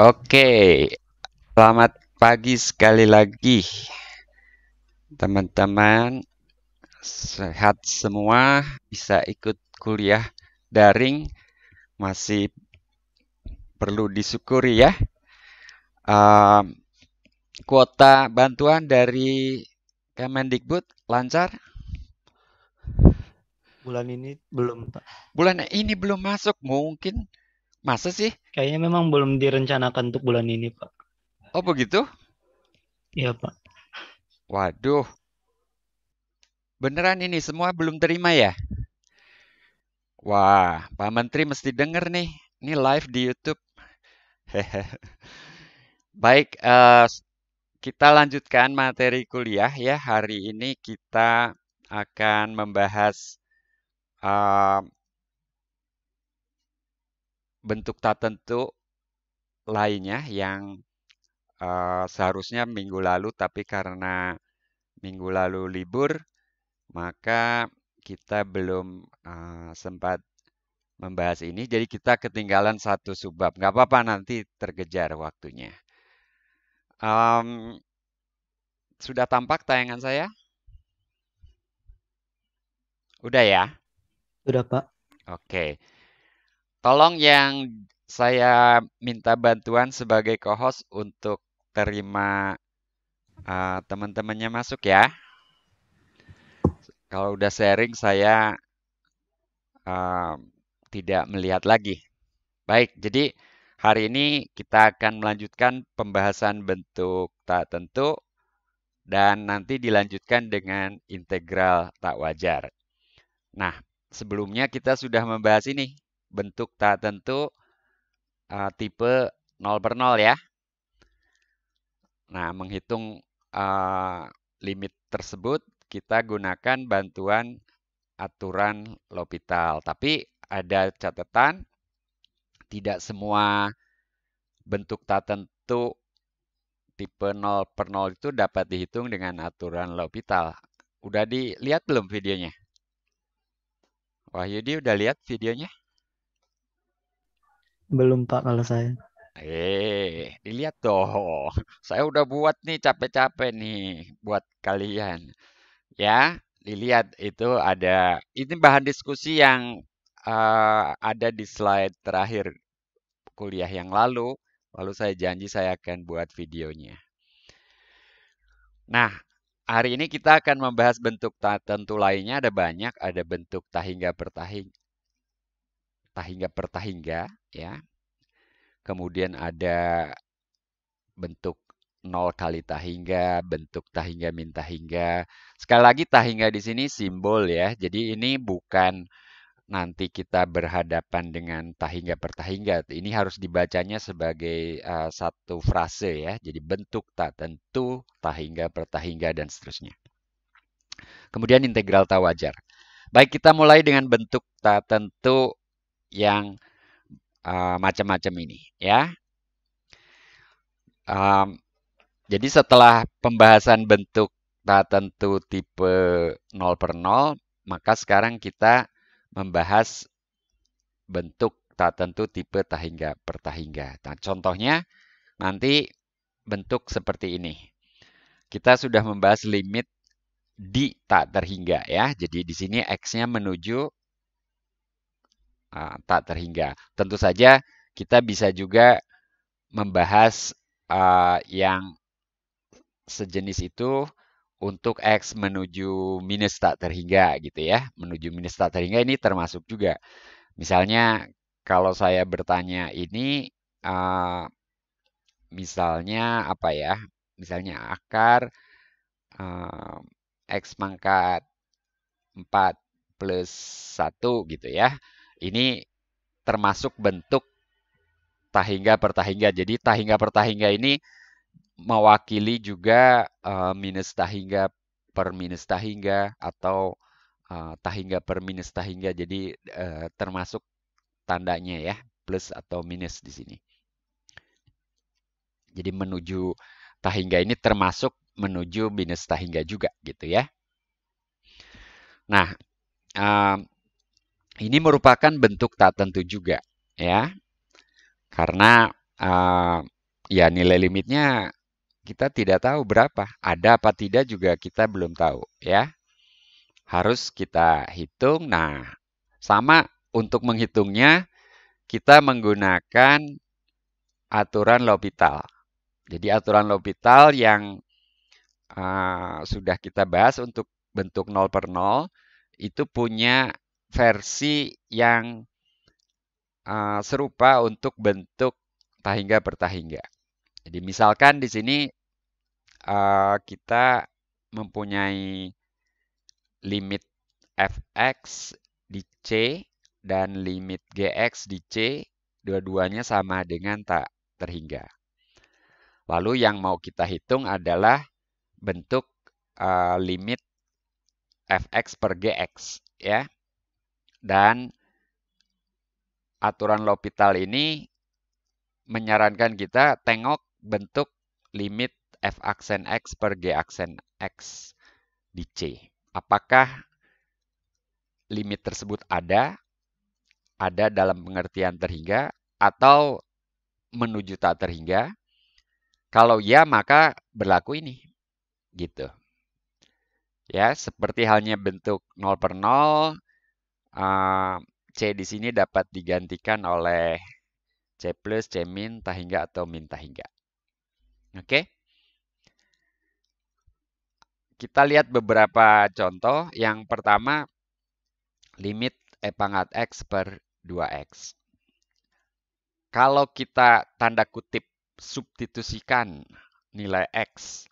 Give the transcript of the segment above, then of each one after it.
Oke, selamat pagi sekali lagi, teman-teman. Sehat semua, bisa ikut kuliah daring, masih perlu disyukuri ya. Ehm, Kuota bantuan dari Kemendikbud lancar. Bulan ini belum, Pak. Bulan ini belum masuk, mungkin. Masa sih? Kayaknya memang belum direncanakan untuk bulan ini, Pak. Oh begitu? Iya, Pak. Waduh, beneran ini semua belum terima ya? Wah, Pak Menteri mesti denger nih. Ini live di YouTube. Baik, kita lanjutkan materi kuliah ya. Hari ini kita akan membahas uh, bentuk tertentu lainnya yang seharusnya minggu lalu, tapi karena minggu lalu libur, maka kita belum sempat membahas ini. Jadi kita ketinggalan satu subbab. Nggak apa-apa, nanti terkejar waktunya. Em, sudah tampak tayangan saya? Udah ya? Sudah, Pak. Oke. Tolong yang saya minta bantuan sebagai co-host untuk terima teman-temannya masuk ya. Kalau udah sharing saya uh, tidak melihat lagi. Baik, jadi hari ini kita akan melanjutkan pembahasan bentuk tak tentu dan nanti dilanjutkan dengan integral tak wajar. Nah, sebelumnya kita sudah membahas ini, bentuk tak tentu tipe 0/0 ya. Nah, menghitung uh, limit tersebut kita gunakan bantuan aturan L'Hopital. Tapi ada catatan, tidak semua bentuk tak tentu tipe 0/0 itu dapat dihitung dengan aturan L'Hopital. Udah dilihat belum videonya? Wahyudi udah lihat videonya? Belum, Pak, kalau saya. Dilihat dong. Saya udah buat nih capek-capek nih buat kalian. Ya, dilihat itu ada ini bahan diskusi yang ada di slide terakhir kuliah yang lalu. Lalu saya janji saya akan buat videonya. Nah, hari ini kita akan membahas bentuk tentu lainnya ada banyak, ada bentuk tahingga pertahingga ya. Kemudian ada bentuk nol kali tahingga, bentuk tahingga min tahingga. Sekali lagi tahingga di sini simbol ya. Jadi ini bukan nanti kita berhadapan dengan tahingga per tahingga. Ini harus dibacanya sebagai satu frase ya. Jadi bentuk tak tentu, tahingga per tahingga dan seterusnya. Kemudian integral tak wajar. Baik, kita mulai dengan bentuk tak tentu yang macam-macam ini ya. Um, Jadi setelah pembahasan bentuk tak tentu tipe 0/0, maka sekarang kita membahas bentuk tak tentu tipe tahingga per tahingga. Nah, contohnya nanti bentuk seperti ini. Kita sudah membahas limit di tak terhingga ya. Jadi di sini X-nya menuju tak terhingga. Tentu saja kita bisa juga membahas yang sejenis itu untuk X menuju minus tak terhingga gitu ya. Menuju minus tak terhingga ini termasuk juga. Misalnya kalau saya bertanya ini misalnya apa ya? Misalnya akar uh, X pangkat 4 plus 1 gitu ya. Ini termasuk bentuk tahingga per tahingga. Jadi tahingga per tahingga ini mewakili juga minus tahingga per minus tahingga atau tahingga per minus tahingga. Jadi termasuk tandanya ya, plus atau minus di sini. Jadi menuju tahingga ini termasuk menuju minus tahingga juga gitu ya. Nah, um, ini merupakan bentuk tak tentu juga ya. Karena ya nilai limitnya kita tidak tahu berapa. Ada apa tidak juga kita belum tahu ya. Harus kita hitung. Nah, sama untuk menghitungnya kita menggunakan aturan L'Hopital. Jadi aturan L'Hopital yang sudah kita bahas untuk bentuk 0/0 itu punya versi yang serupa untuk bentuk tahingga per tahingga. Jadi misalkan di sini kita mempunyai limit fx di C dan limit gx di C, dua-duanya sama dengan tak terhingga. Lalu yang mau kita hitung adalah bentuk limit fx per gx ya. Dan aturan L'Hopital ini menyarankan kita tengok bentuk limit f aksen x per g aksen x di C. Apakah limit tersebut ada dalam pengertian terhingga atau menuju tak terhingga? Kalau ya, maka berlaku ini. Gitu. Ya, seperti halnya bentuk 0/0, C di sini dapat digantikan oleh C plus, C min, tahingga atau min tahingga. Oke. Kita lihat beberapa contoh. Yang pertama, limit E pangkat X per 2X. Kalau kita tanda kutip substitusikan nilai X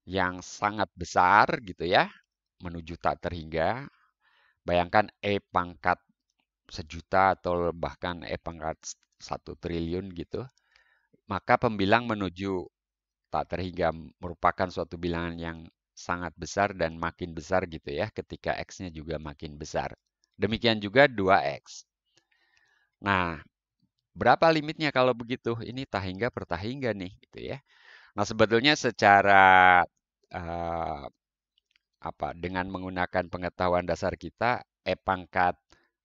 yang sangat besar gitu ya, menuju tak terhingga, bayangkan E pangkat 1.000.000 atau bahkan E pangkat 1 triliun gitu, maka pembilang menuju tak terhingga merupakan suatu bilangan yang sangat besar dan makin besar gitu ya ketika X-nya juga makin besar. Demikian juga 2X. Nah, berapa limitnya kalau begitu? Ini tahingga per tahingga nih gitu ya. Nah, sebetulnya secara dengan menggunakan pengetahuan dasar kita, E pangkat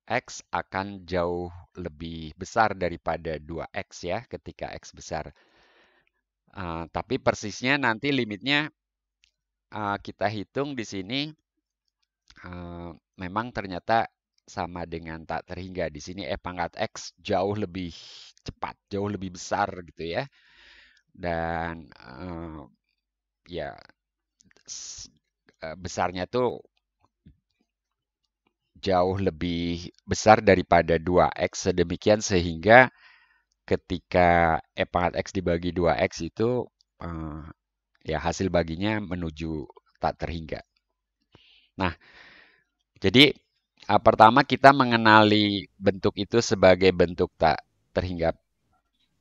X akan jauh lebih besar daripada 2X ya ketika X besar. Tapi persisnya nanti limitnya kita hitung di sini memang ternyata sama dengan tak terhingga. Di sini E pangkat X jauh lebih cepat, jauh lebih besar gitu ya. Dan ya besarnya tuh jauh lebih besar daripada 2X sedemikian sehingga ketika E pangkat X dibagi 2X itu ya hasil baginya menuju tak terhingga. Nah, jadi pertama kita mengenali bentuk itu sebagai bentuk tak terhingga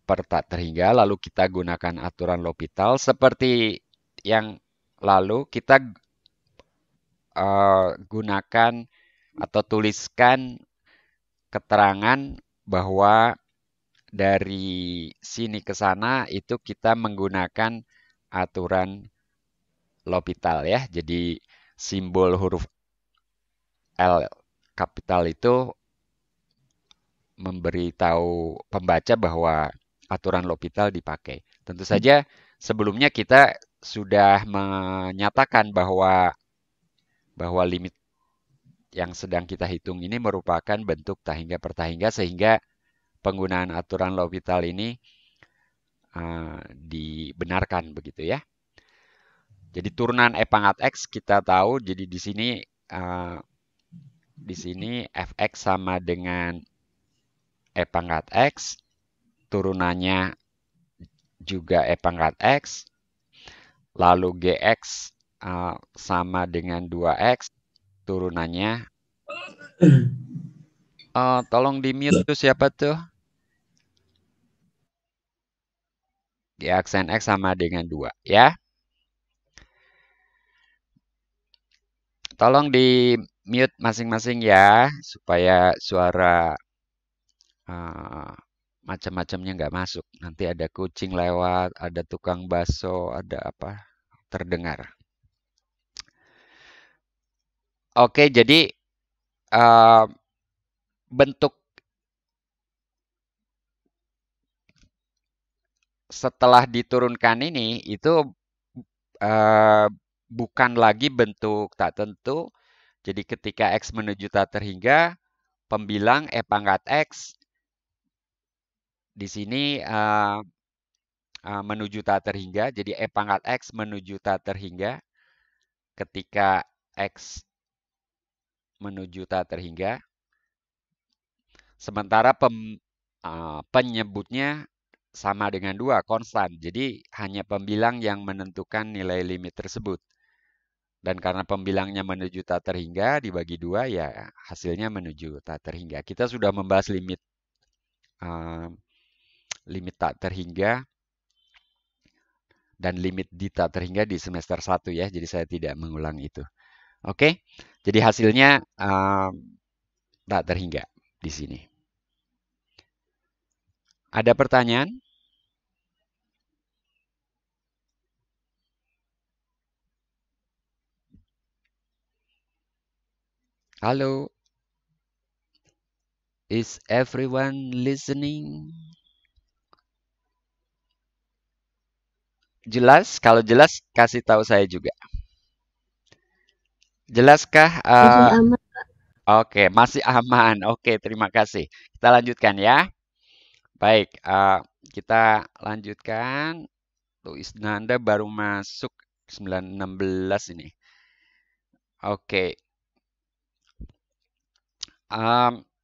per tak terhingga, lalu kita gunakan aturan L'Hopital. Seperti yang lalu kita gunakan atau tuliskan keterangan bahwa dari sini ke sana itu kita menggunakan aturan L'Hopital ya. Jadi simbol huruf L kapital itu memberitahu pembaca bahwa aturan L'Hopital dipakai. Tentu saja sebelumnya kita sudah menyatakan bahwa limit yang sedang kita hitung ini merupakan bentuk tahingga per tahingga sehingga penggunaan aturan L'Hopital ini dibenarkan begitu ya. Jadi turunan E pangkat X kita tahu, jadi di sini fx sama dengan E pangkat X, turunannya juga E pangkat X, lalu gx sama dengan 2X, turunannya. Tolong di mute tuh siapa tuh? G aksen X sama dengan 2 ya. Tolong di mute masing-masing ya, supaya suara macam-macamnya nggak masuk. Nanti ada kucing lewat, ada tukang bakso, ada apa terdengar. Oke, jadi bentuk setelah diturunkan ini itu eh, bukan lagi bentuk tak tentu. Jadi ketika X menuju tak terhingga, pembilang E pangkat X di sini menuju tak terhingga. Jadi E pangkat X menuju tak terhingga ketika X menuju tak terhingga. Sementara penyebutnya sama dengan 2, konstan. Jadi hanya pembilang yang menentukan nilai limit tersebut. Dan karena pembilangnya menuju tak terhingga, dibagi 2, ya hasilnya menuju tak terhingga. Kita sudah membahas uh, limit tak terhingga dan limit di tak terhingga di semester 1 ya. Jadi saya tidak mengulang itu. Oke, jadi hasilnya tak terhingga di sini. Ada pertanyaan? Halo, is everyone listening? Jelas? Kalau jelas, kasih tahu saya juga. Jelaskah? Masih aman. Oke, masih aman. Oke, terima kasih. Kita lanjutkan ya. Baik, kita lanjutkan. Tuh, Isnanda baru masuk 9.16 ini. Oke.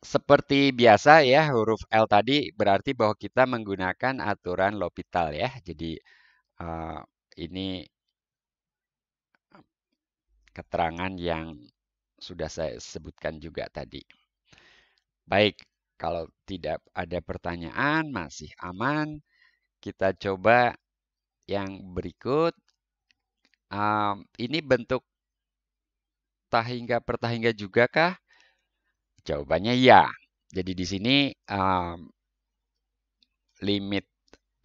Seperti biasa ya, huruf L tadi berarti bahwa kita menggunakan aturan L'Hopital ya. Jadi ini keterangan yang sudah saya sebutkan juga tadi. Baik, kalau tidak ada pertanyaan, masih aman. Kita coba yang berikut. Ini bentuk tahingga pertahingga juga kah? Jawabannya ya. Jadi di sini limit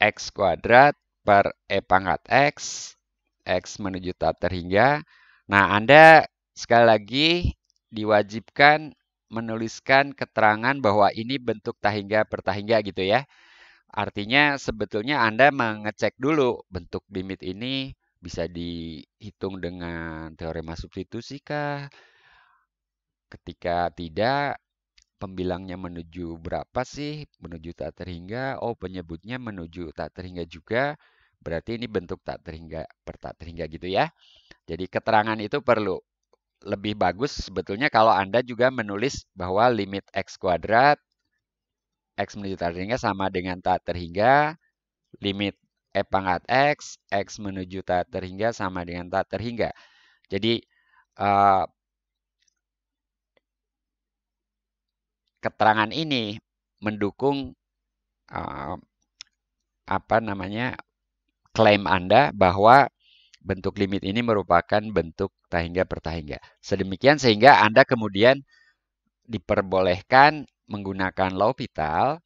X kuadrat per E pangkat X menuju tak terhingga. Nah, Anda sekali lagi diwajibkan menuliskan keterangan bahwa ini bentuk tahingga pertahingga gitu ya. Artinya sebetulnya Anda mengecek dulu bentuk limit ini bisa dihitung dengan teorema substitusi kah? Ketika tidak, pembilangnya menuju berapa sih? Menuju tak terhingga. Oh, penyebutnya menuju tak terhingga juga. Berarti ini bentuk tak terhingga per tak terhingga gitu ya. Jadi keterangan itu perlu. Lebih bagus sebetulnya kalau Anda juga menulis bahwa limit X kuadrat X menuju tak terhingga sama dengan tak terhingga. Limit E pangkat X menuju tak terhingga sama dengan tak terhingga. Jadi keterangan ini mendukung klaim Anda bahwa bentuk limit ini merupakan bentuk tahingga pertahingga. Sedemikian sehingga Anda kemudian diperbolehkan menggunakan L'Hopital.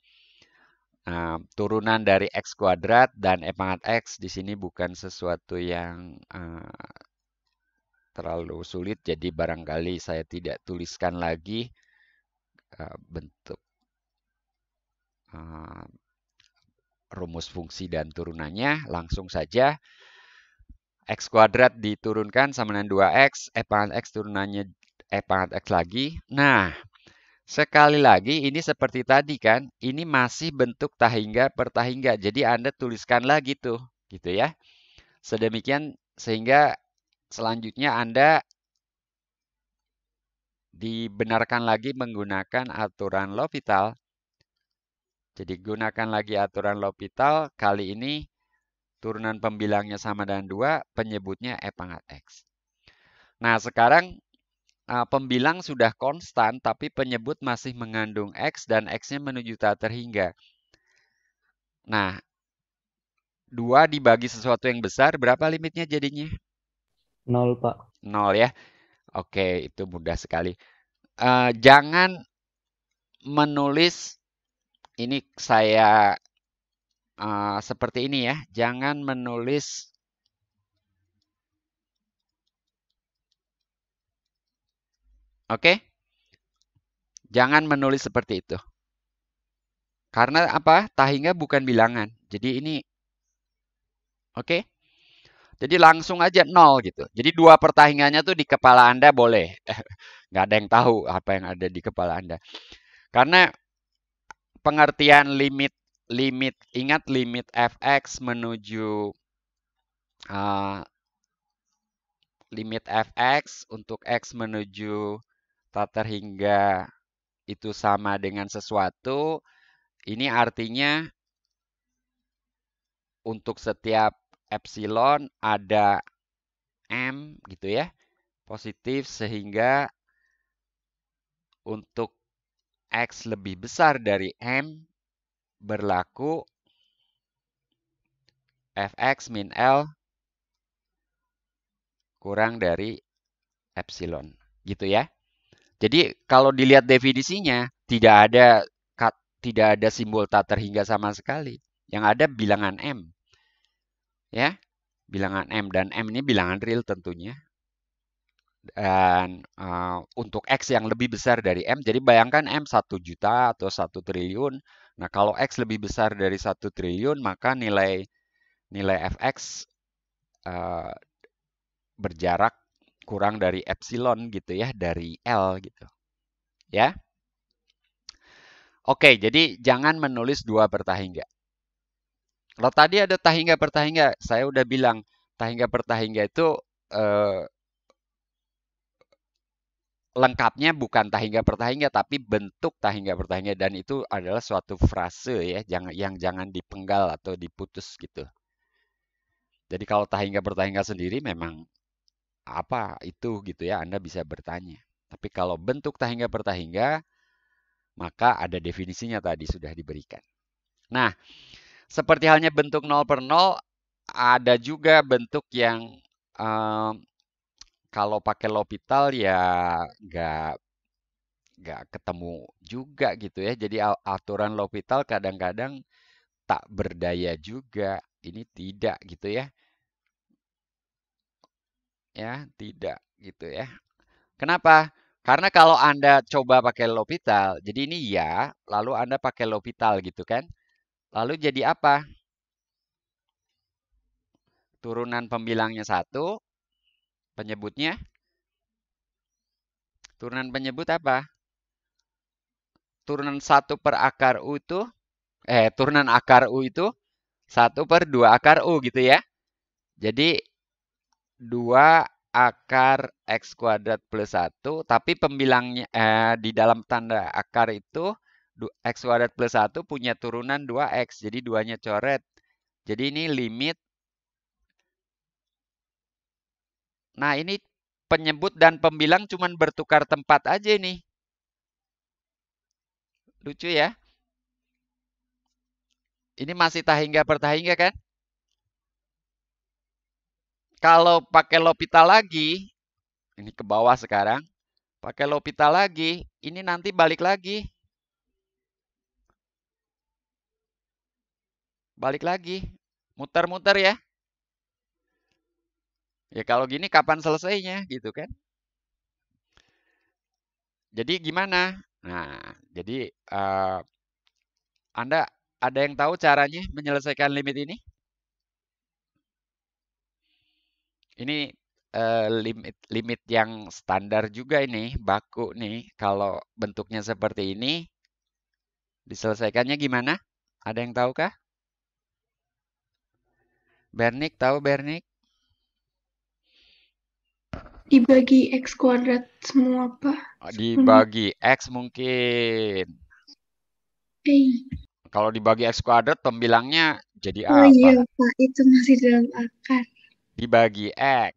Turunan dari X kuadrat dan E pangkat X di sini bukan sesuatu yang terlalu sulit. Jadi barangkali saya tidak tuliskan lagi bentuk rumus fungsi dan turunannya. Langsung saja X kuadrat diturunkan sama dengan 2X, E pangkat X turunannya E pangkat X lagi. Nah, sekali lagi ini seperti tadi kan, ini masih bentuk tahingga per tahingga. Jadi Anda tuliskan lagi tuh, gitu ya. Sedemikian sehingga selanjutnya Anda dibenarkan lagi menggunakan aturan L'Hopital. Jadi gunakan lagi aturan L'Hopital, kali ini turunan pembilangnya sama dengan 2, penyebutnya E pangkat X. Nah, sekarang pembilang sudah konstan, tapi penyebut masih mengandung X dan X-nya menuju tak terhingga. Nah, 2 dibagi sesuatu yang besar, berapa limitnya jadinya? 0, Pak. 0 ya. Oke, itu mudah sekali. Jangan menulis, ini saya seperti ini ya. Jangan menulis Oke? Jangan menulis seperti itu. Karena apa? Tahingga bukan bilangan. Jadi ini Oke? Jadi langsung aja nol gitu. Jadi dua pertahingannya tuh di kepala Anda boleh. Nggak ada yang tahu apa yang ada di kepala Anda. Karena pengertian limit ingat limit fx menuju uh, limit fx untuk x menuju tak hingga itu sama dengan sesuatu. Ini artinya untuk setiap epsilon ada m gitu ya, positif sehingga untuk x lebih besar dari m berlaku fx min L kurang dari epsilon. Gitu ya. Jadi kalau dilihat definisinya tidak ada simbol tak terhingga sama sekali. Yang ada bilangan M. Ya, bilangan M dan M ini bilangan real tentunya. Dan untuk X yang lebih besar dari M, jadi bayangkan M 1 juta atau 1 triliun. Nah, kalau X lebih besar dari 1 triliun, maka nilai fx berjarak kurang dari epsilon gitu ya, dari L gitu. Ya. Oke, jadi jangan menulis dua pertahingga. Kalau tadi ada tahingga pertahingga, saya udah bilang tahingga pertahingga itu eh, lengkapnya bukan tahingga pertahingga tapi bentuk tahingga pertahingga dan itu adalah suatu frase ya, jangan dipenggal atau diputus gitu. Jadi kalau tahingga pertahingga sendiri memang apa itu gitu ya, Anda bisa bertanya. Tapi kalau bentuk tahingga pertahingga maka ada definisinya tadi sudah diberikan. Nah, seperti halnya bentuk 0 per 0, ada juga bentuk yang em, kalau pakai L'Hopital ya nggak nggak ketemu juga gitu ya. Jadi aturan L'Hopital kadang-kadang tak berdaya juga. Ini tidak gitu ya. Ya, tidak gitu ya. Kenapa? Karena kalau Anda coba pakai L'Hopital, jadi ini ya, lalu Anda pakai L'Hopital gitu kan. Lalu jadi apa? Turunan pembilangnya 1, penyebutnya. Turunan penyebut apa? Turunan 1 per akar U itu, turunan akar U itu 1 per 2 akar U gitu ya. Jadi 2 akar X kuadrat plus 1, tapi pembilangnya di dalam tanda akar itu X kuadrat plus 1 punya turunan 2X, jadi 2-nya coret. Jadi ini limit. Nah ini penyebut dan pembilang cuma bertukar tempat aja nih. Lucu ya. Ini masih tahingga per tahingga kan? Kalau pakai L'Hopital lagi, ini ke bawah sekarang. Pakai L'Hopital lagi, ini nanti balik lagi. Balik lagi. Muter-muter ya. Ya kalau gini kapan selesainya gitu kan? Jadi gimana? Nah, jadi Anda ada yang tahu caranya menyelesaikan limit ini? Ini limit limit yang standar juga ini, baku nih. Kalau bentuknya seperti ini, diselesaikannya gimana? Ada yang tahu kah? Bernik tahu Bernik? Dibagi X kuadrat semua, Pak. Dibagi X mungkin. Kalau dibagi X kuadrat pembilangnya jadi Oh apa? iya, Pak. Itu masih dalam akar. Dibagi X.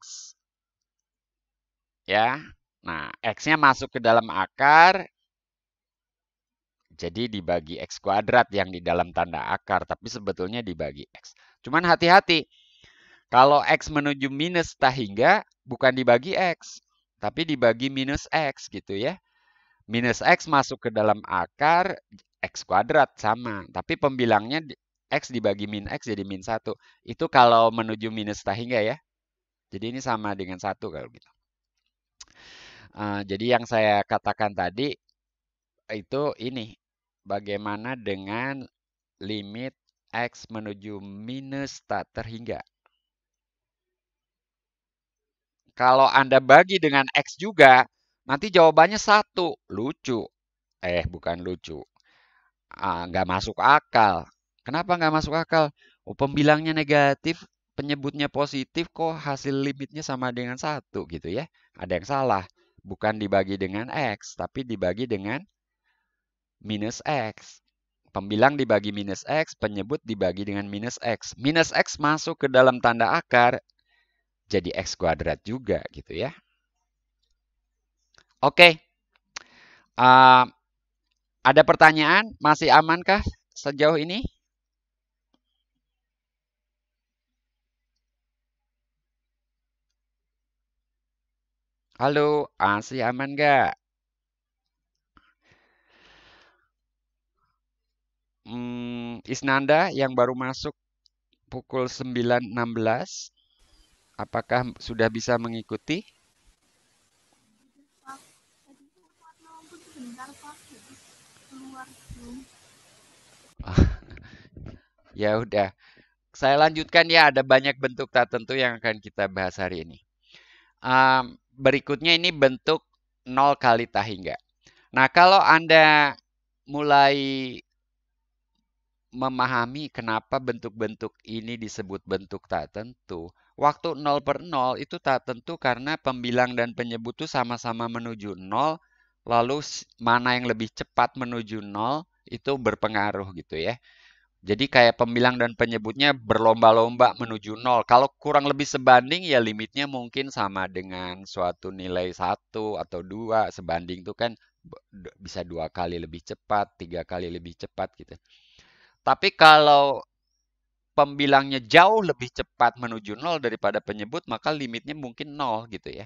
Ya. Nah, X-nya masuk ke dalam akar. Jadi dibagi X kuadrat yang di dalam tanda akar. Tapi sebetulnya dibagi X. Cuman hati-hati. Kalau X menuju minus tahingga bukan dibagi X. Tapi dibagi minus X gitu ya. Minus X masuk ke dalam akar X kuadrat sama. Tapi pembilangnya X dibagi min X jadi min 1. Itu kalau menuju minus tahingga ya. Jadi ini sama dengan 1 kalau gitu. Jadi yang saya katakan tadi itu ini. Bagaimana dengan limit X menuju minus tak terhingga. Kalau Anda bagi dengan X juga, nanti jawabannya 1. Lucu. Bukan lucu. Nggak masuk akal. Kenapa nggak masuk akal? Oh, pembilangnya negatif, penyebutnya positif, kok hasil limitnya sama dengan 1 gitu ya. Ada yang salah. Bukan dibagi dengan X, tapi dibagi dengan minus X. Pembilang dibagi minus X, penyebut dibagi dengan minus X. Minus X masuk ke dalam tanda akar, jadi X kuadrat juga gitu ya. Oke. Ada pertanyaan? Masih amankah sejauh ini? Halo, masih aman nggak? Isnanda yang baru masuk pukul 9.16, apakah sudah bisa mengikuti? Ya udah, saya lanjutkan ya. Ada banyak bentuk tak tentu yang akan kita bahas hari ini. Berikutnya ini bentuk 0 kali tak hingga. Nah, kalau Anda mulai memahami kenapa bentuk-bentuk ini disebut bentuk tak tentu. Waktu 0/0 itu tak tentu karena pembilang dan penyebut itu sama-sama menuju 0, lalu mana yang lebih cepat menuju 0 itu berpengaruh gitu ya. Jadi kayak pembilang dan penyebutnya berlomba-lomba menuju 0. Kalau kurang lebih sebanding ya limitnya mungkin sama dengan suatu nilai 1 atau 2. Sebanding itu kan bisa 2 kali lebih cepat, 3 kali lebih cepat gitu. Tapi kalau pembilangnya jauh lebih cepat menuju 0 daripada penyebut, maka limitnya mungkin 0 gitu ya.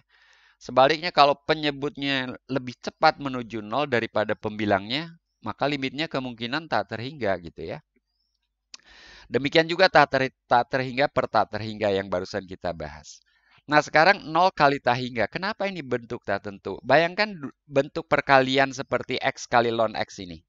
Sebaliknya kalau penyebutnya lebih cepat menuju 0 daripada pembilangnya, maka limitnya kemungkinan tak terhingga gitu ya. Demikian juga tak terhingga per tak terhingga yang barusan kita bahas. Nah sekarang 0 kali tak hingga. Kenapa ini bentuk tak tentu? Bayangkan bentuk perkalian seperti X kali ln X ini.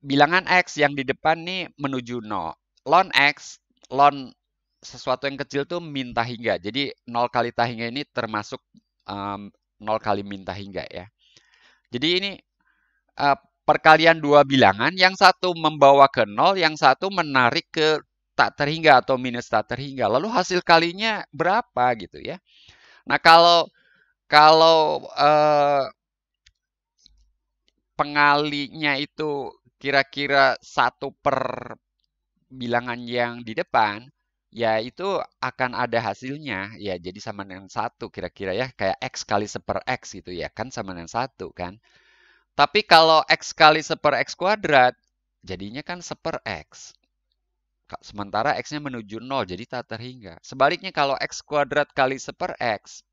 Bilangan X yang di depan nih menuju 0. Ln X, ln sesuatu yang kecil tuh min tak hingga. Jadi 0 kali tak hingga ini termasuk 0 kali min tak hingga ya. Jadi ini perkalian dua bilangan, yang satu membawa ke 0, yang satu menarik ke tak terhingga atau minus tak terhingga. Lalu hasil kalinya berapa gitu ya. Nah kalau pengalinya itu kira-kira 1 per bilangan yang di depan, ya itu akan ada hasilnya. Ya jadi sama dengan 1 kira-kira ya. Kayak X kali 1 per X gitu ya. Kan sama dengan 1 kan. Tapi kalau X kali 1 per X kuadrat, jadinya kan 1 per X. Sementara X-nya menuju 0, jadi tak terhingga. Sebaliknya kalau X kuadrat kali 1 per X,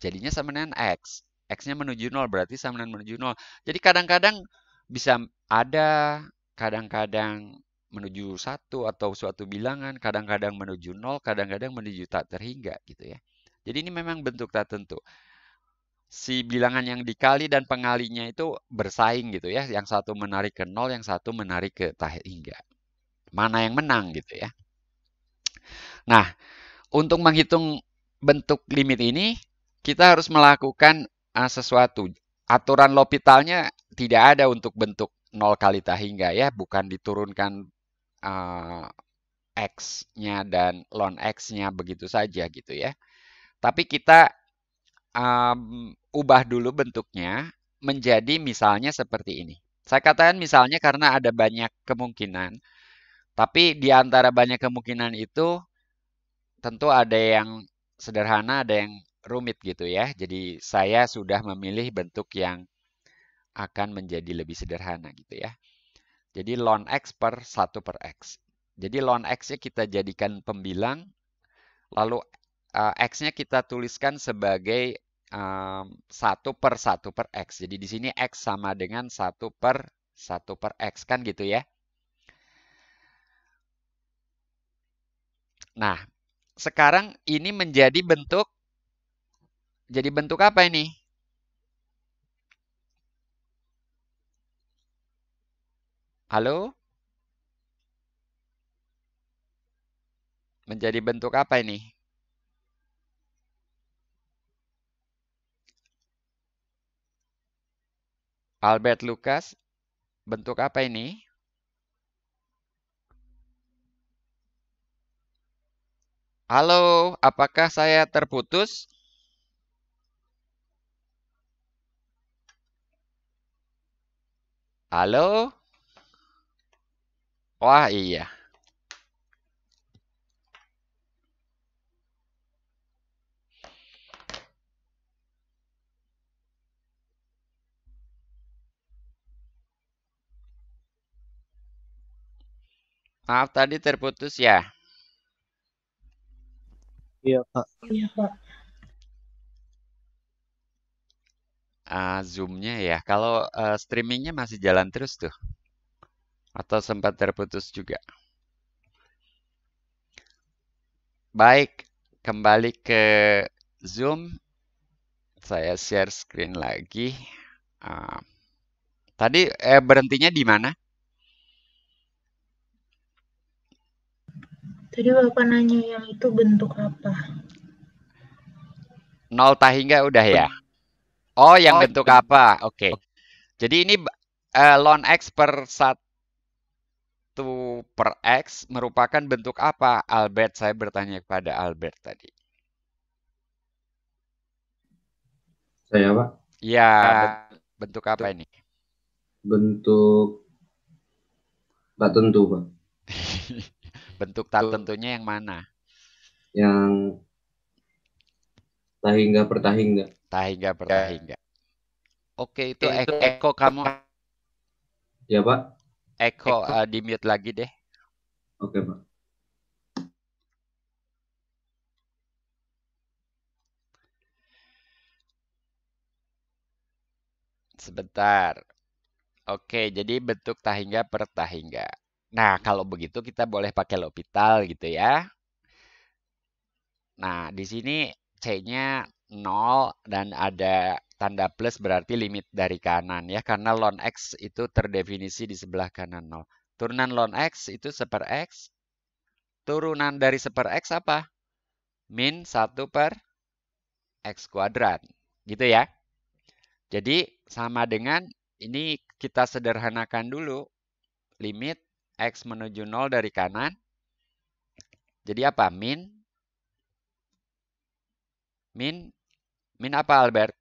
jadinya sama dengan X. X-nya menuju 0, berarti sama dengan menuju 0. Jadi kadang-kadang bisa ada, kadang-kadang menuju 1 atau suatu bilangan, kadang-kadang menuju 0, kadang-kadang menuju tak terhingga gitu ya. Jadi ini memang bentuk tak tentu. Si bilangan yang dikali dan pengalinya itu bersaing gitu ya. Yang satu menarik ke 0, yang satu menarik ke tak hingga. Mana yang menang gitu ya. Nah, untuk menghitung bentuk limit ini, kita harus melakukan sesuatu. Aturan L'Hopitalnya tidak ada untuk bentuk 0 kali tak hingga ya, bukan diturunkan X-nya dan ln X-nya begitu saja gitu ya. Tapi kita ubah dulu bentuknya menjadi misalnya seperti ini. Saya katakan misalnya karena ada banyak kemungkinan, tapi di antara banyak kemungkinan itu tentu ada yang sederhana, ada yang rumit gitu ya. Jadi saya sudah memilih bentuk yang akan menjadi lebih sederhana gitu ya. Jadi ln X per 1 per X. Jadi ln X-nya kita jadikan pembilang, lalu X-nya kita tuliskan sebagai 1 per 1 per X. Jadi di sini X sama dengan 1 per 1 per X kan gitu ya. Nah, sekarang ini menjadi bentuk, jadi bentuk apa ini? Halo? Menjadi bentuk apa ini? Albert Lucas, bentuk apa ini? Halo, apakah saya terputus? Halo? Wah, iya. Maaf tadi terputus ya. Iya, Pak. Iya, Pak. Zoom-nya ya. Kalau streamingnya masih jalan terus tuh. Atau sempat terputus juga. Baik, kembali ke Zoom. Saya share screen lagi. Ah, tadi berhentinya di mana? Tadi Bapak nanya yang itu bentuk apa? Nol tahingga udah ya? Oh, yang bentuk apa? Oke. Jadi ini ln X per 1 per X merupakan bentuk apa? Albert, saya bertanya kepada Albert tadi. Saya, Pak, Ya, bentuk apa ini? bentuk tak tentu, Pak. Bentuk tak tentunya yang mana? Yang tahingga per tahingga. Tahingga per tahingga. Oke, itu Eko kamu. Ya, Pak. Eko di mute lagi deh. Oke, Pak. Sebentar. Oke, jadi bentuk tahingga per tahingga. Nah, kalau begitu kita boleh pakai L'Hopital gitu ya. Nah, di sini C-nya 0 dan ada tanda plus berarti limit dari kanan ya. Karena ln X itu terdefinisi di sebelah kanan 0. Turunan ln X itu 1 X. Turunan dari 1 X apa? Min 1 per X kuadrat. Gitu ya. Jadi sama dengan ini kita sederhanakan dulu. Limit X menuju 0 dari kanan. Jadi apa? Min apa Albert?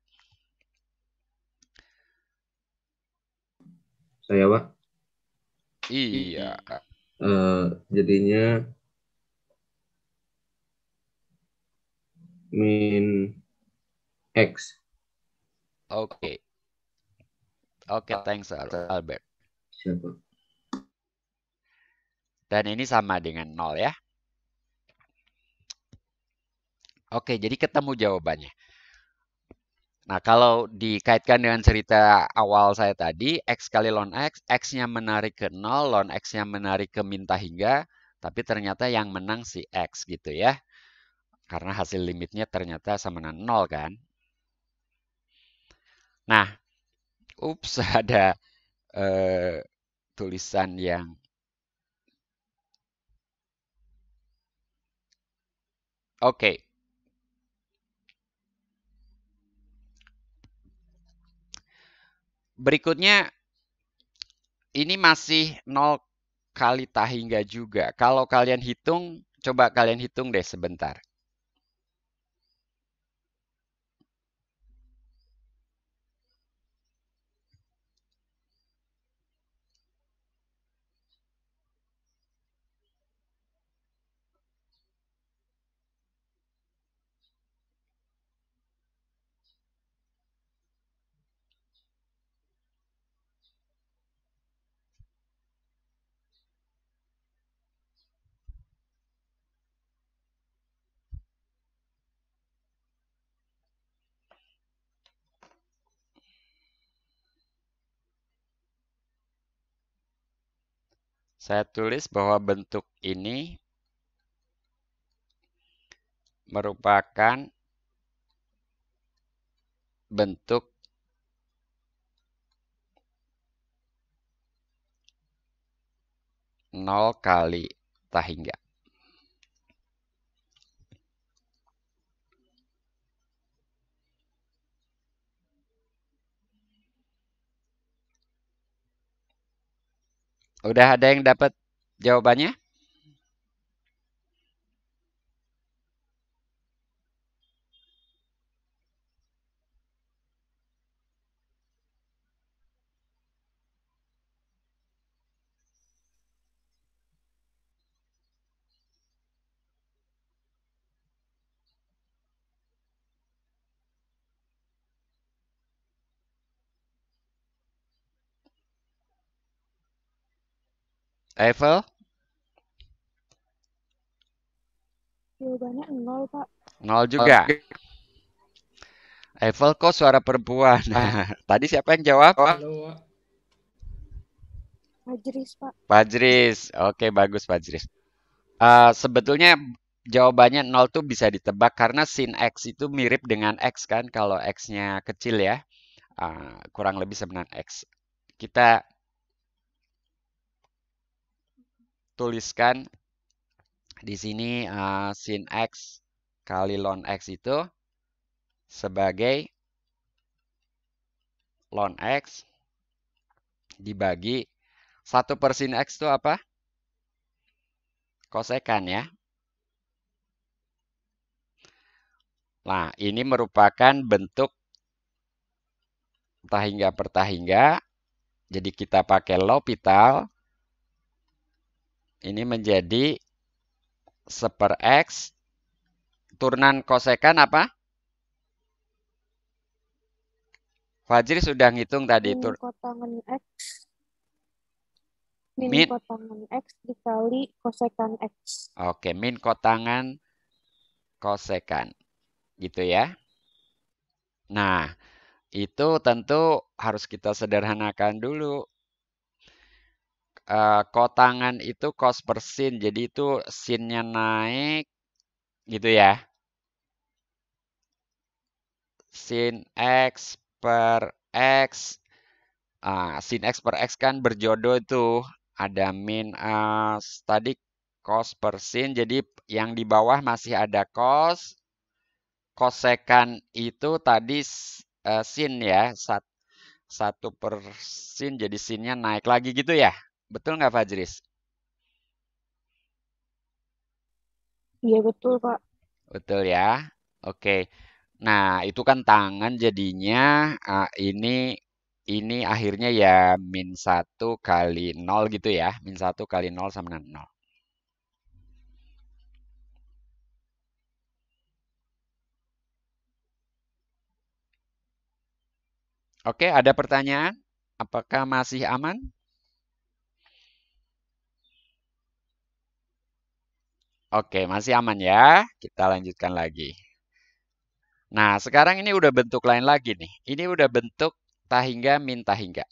Saya, Pak. Iya. Jadinya min X. Oke. Oke, thanks Albert. Siapa? Dan ini sama dengan 0 ya. Oke, jadi ketemu jawabannya. Nah, kalau dikaitkan dengan cerita awal saya tadi, X kali ln X, X-nya menarik ke 0, ln X-nya menarik ke min tahingga, tapi ternyata yang menang si X gitu ya. Karena hasil limitnya ternyata sama dengan 0 kan. Nah, ups, ada tulisan yang oke. Berikutnya ini masih 0 kali tahingga juga. Kalau kalian hitung, coba kalian hitung deh sebentar. Saya tulis bahwa bentuk ini merupakan bentuk nol kali tahingga. Udah ada yang dapat jawabannya? Eiffel? Jawabannya 0, Pak. 0 juga. Eiffel kok suara perempuan? Tadi siapa yang jawab? Halo, Wak. Fajris, Pak. Fajris. Oke, bagus Fajris. Sebetulnya jawabannya 0 tuh bisa ditebak karena sin X itu mirip dengan X kan. Kalau X-nya kecil ya. Kurang lebih sama dengan X. Kita tuliskan di sini sin X kali ln X itu sebagai ln X dibagi 1 per sin X itu apa? Kosekan ya. Nah, ini merupakan bentuk tahingga per tahingga. Jadi kita pakai L'Hopital. Ini menjadi 1 per X. Turunan kosekan apa? Fajri sudah ngitung tadi. Min kotangan X. Min Min. kotangan X dikali kosekan X. Oke, min kotangan kosekan. Gitu ya. Nah, itu tentu harus kita sederhanakan dulu. Kotangan itu cos per sin. Jadi itu sinnya naik. Gitu ya. Sin X per X. Sin X per X kan berjodoh itu. Ada min tadi cos per sin. Jadi yang di bawah masih ada cos. Kosekan itu tadi sin ya. 1 per sin jadi sinnya naik lagi gitu ya. Betul nggak Fajris? Iya, betul, Pak. Betul ya. Oke. Nah, itu kan tangan jadinya ini akhirnya ya min 1 kali 0 gitu ya. Min 1 kali 0 sama dengan 0. Oke, ada pertanyaan? Apakah masih aman? Oke, masih aman ya. Kita lanjutkan lagi. Nah, sekarang ini udah bentuk lain lagi nih. Ini udah bentuk tahingga min tahingga.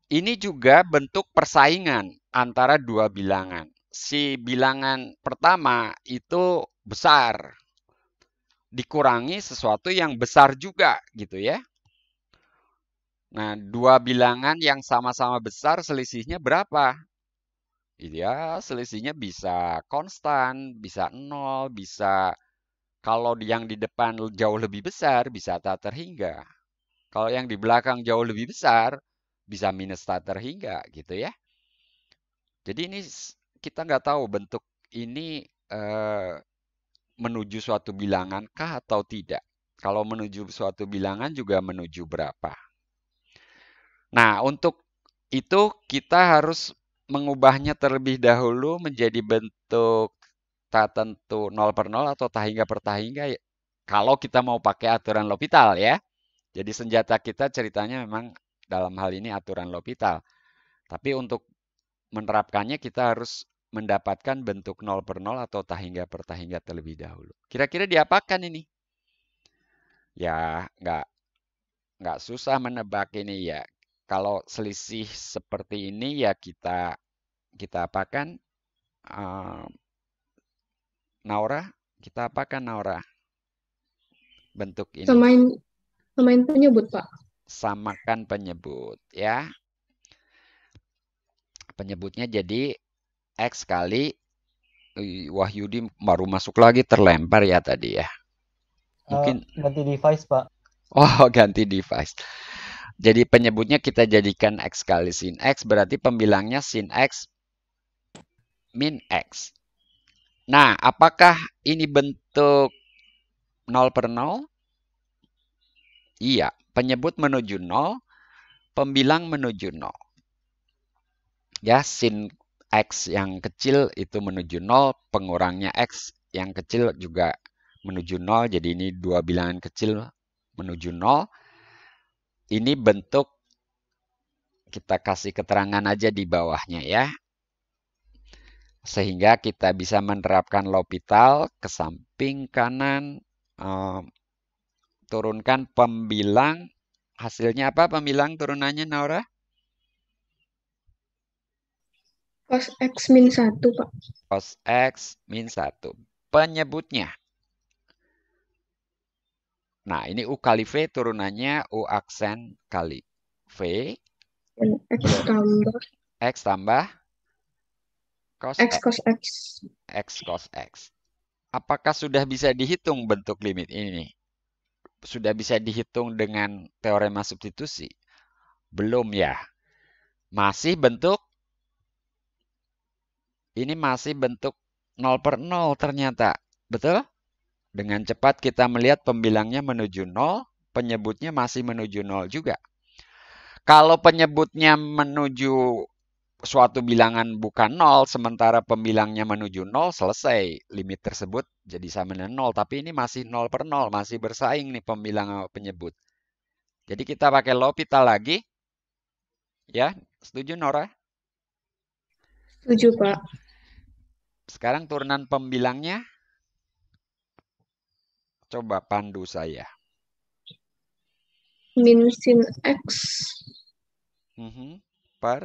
Ini juga bentuk persaingan antara dua bilangan. Si bilangan pertama itu besar. Dikurangi sesuatu yang besar juga gitu ya. Nah, dua bilangan yang sama-sama besar selisihnya berapa? Ya, selisihnya bisa konstan, bisa 0, bisa kalau yang di depan jauh lebih besar, bisa tak terhingga. Kalau yang di belakang jauh lebih besar, bisa minus tak terhingga gitu ya. Jadi ini kita nggak tahu bentuk ini menuju suatu bilangan kah atau tidak. Kalau menuju suatu bilangan juga menuju berapa. Nah, untuk itu kita harus mengubahnya terlebih dahulu menjadi bentuk tak tentu 0 per 0 atau tahingga per tahingga kalau kita mau pakai aturan L'Hopital ya. Jadi senjata kita ceritanya memang dalam hal ini aturan L'Hopital. Tapi untuk menerapkannya kita harus mendapatkan bentuk 0 per 0 atau tahingga per tahingga terlebih dahulu. Kira-kira diapakan ini? Ya, nggak susah menebak ini ya. Kalau selisih seperti ini ya kita apakan? Naura, kita apakan Naura? Bentuk ini. Samain penyebut, Pak. Samakan penyebut ya. Penyebutnya jadi X kali Wahyudi baru masuk lagi terlempar ya tadi ya. Mungkin ganti device, Pak. oh ganti device. Jadi penyebutnya kita jadikan X kali sin X, berarti pembilangnya sin X min X. Nah, apakah ini bentuk 0 per 0? Iya, penyebut menuju 0, pembilang menuju 0. Ya, sin X yang kecil itu menuju 0, pengurangnya X yang kecil juga menuju 0. Jadi ini dua bilangan kecil menuju 0. Ini bentuk, kita kasih keterangan aja di bawahnya ya. Sehingga kita bisa menerapkan L'Hopital ke samping kanan. Turunkan pembilang. Hasilnya apa pembilang turunannya, Naura? Cos X min 1, Pak. Cos X min 1. Penyebutnya. Nah, ini U kali V turunannya U aksen kali V. Dan X tambah cos X X. cos X. X cos X. Apakah sudah bisa dihitung bentuk limit ini? Sudah bisa dihitung dengan teorema substitusi? Belum ya. Masih bentuk, ini masih bentuk 0 per 0 ternyata. Betul? Dengan cepat kita melihat pembilangnya menuju 0, penyebutnya masih menuju 0 juga. Kalau penyebutnya menuju suatu bilangan bukan 0, sementara pembilangnya menuju 0, selesai. Limit tersebut jadi sama dengan 0. Tapi ini masih 0 per 0, masih bersaing nih pembilang sama penyebut. Jadi kita pakai L'Hopital lagi. Ya, setuju Nora? Setuju, Pak. Sekarang turunan pembilangnya. Coba pandu saya. Min sin X Per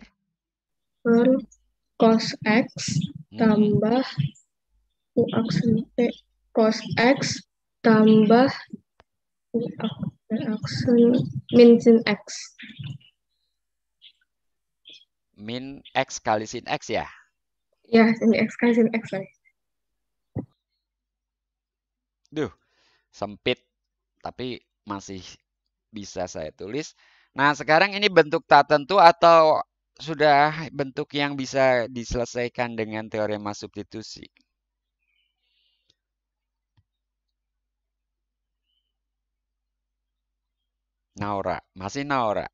cos X tambah U aksen P cos X tambah U aksen min sin X. Min X kali sin X ya? Ya, sin X kali sin X. Duh, sempit. Tapi masih bisa saya tulis. Nah, sekarang ini bentuk tak tentu atau sudah bentuk yang bisa diselesaikan dengan teorema substitusi? Naura, masih Naura?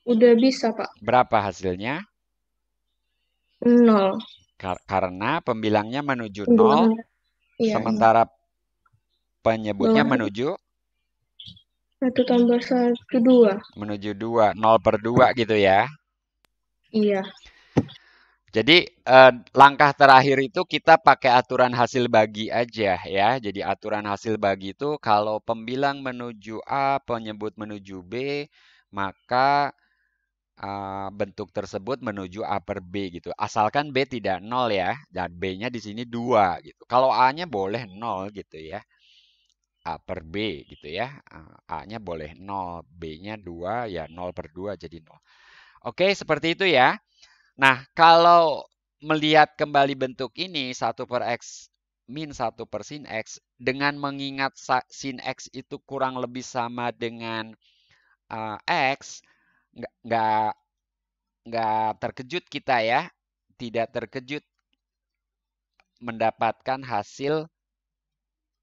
Udah bisa, Pak. Berapa hasilnya? 0. Karena pembilangnya menuju 0, ya, sementara penyebutnya bawah. menuju 1 tambah 1, 2. Menuju 2, 0 per 2 gitu ya. Iya. Jadi langkah terakhir itu kita pakai aturan hasil bagi aja ya. Jadi aturan hasil bagi itu kalau pembilang menuju A, penyebut menuju B, maka bentuk tersebut menuju A per B gitu. Asalkan B tidak 0 ya. Dan B-nya di sini 2 gitu. Kalau A-nya boleh 0 gitu ya. A per B gitu ya. A-nya boleh 0, B-nya 2 ya 0 per 2 jadi 0. Oke, seperti itu ya. Nah, kalau melihat kembali bentuk ini 1 per X min 1 per sin X dengan mengingat sin X itu kurang lebih sama dengan X, nggak terkejut kita ya. Tidak terkejut mendapatkan hasil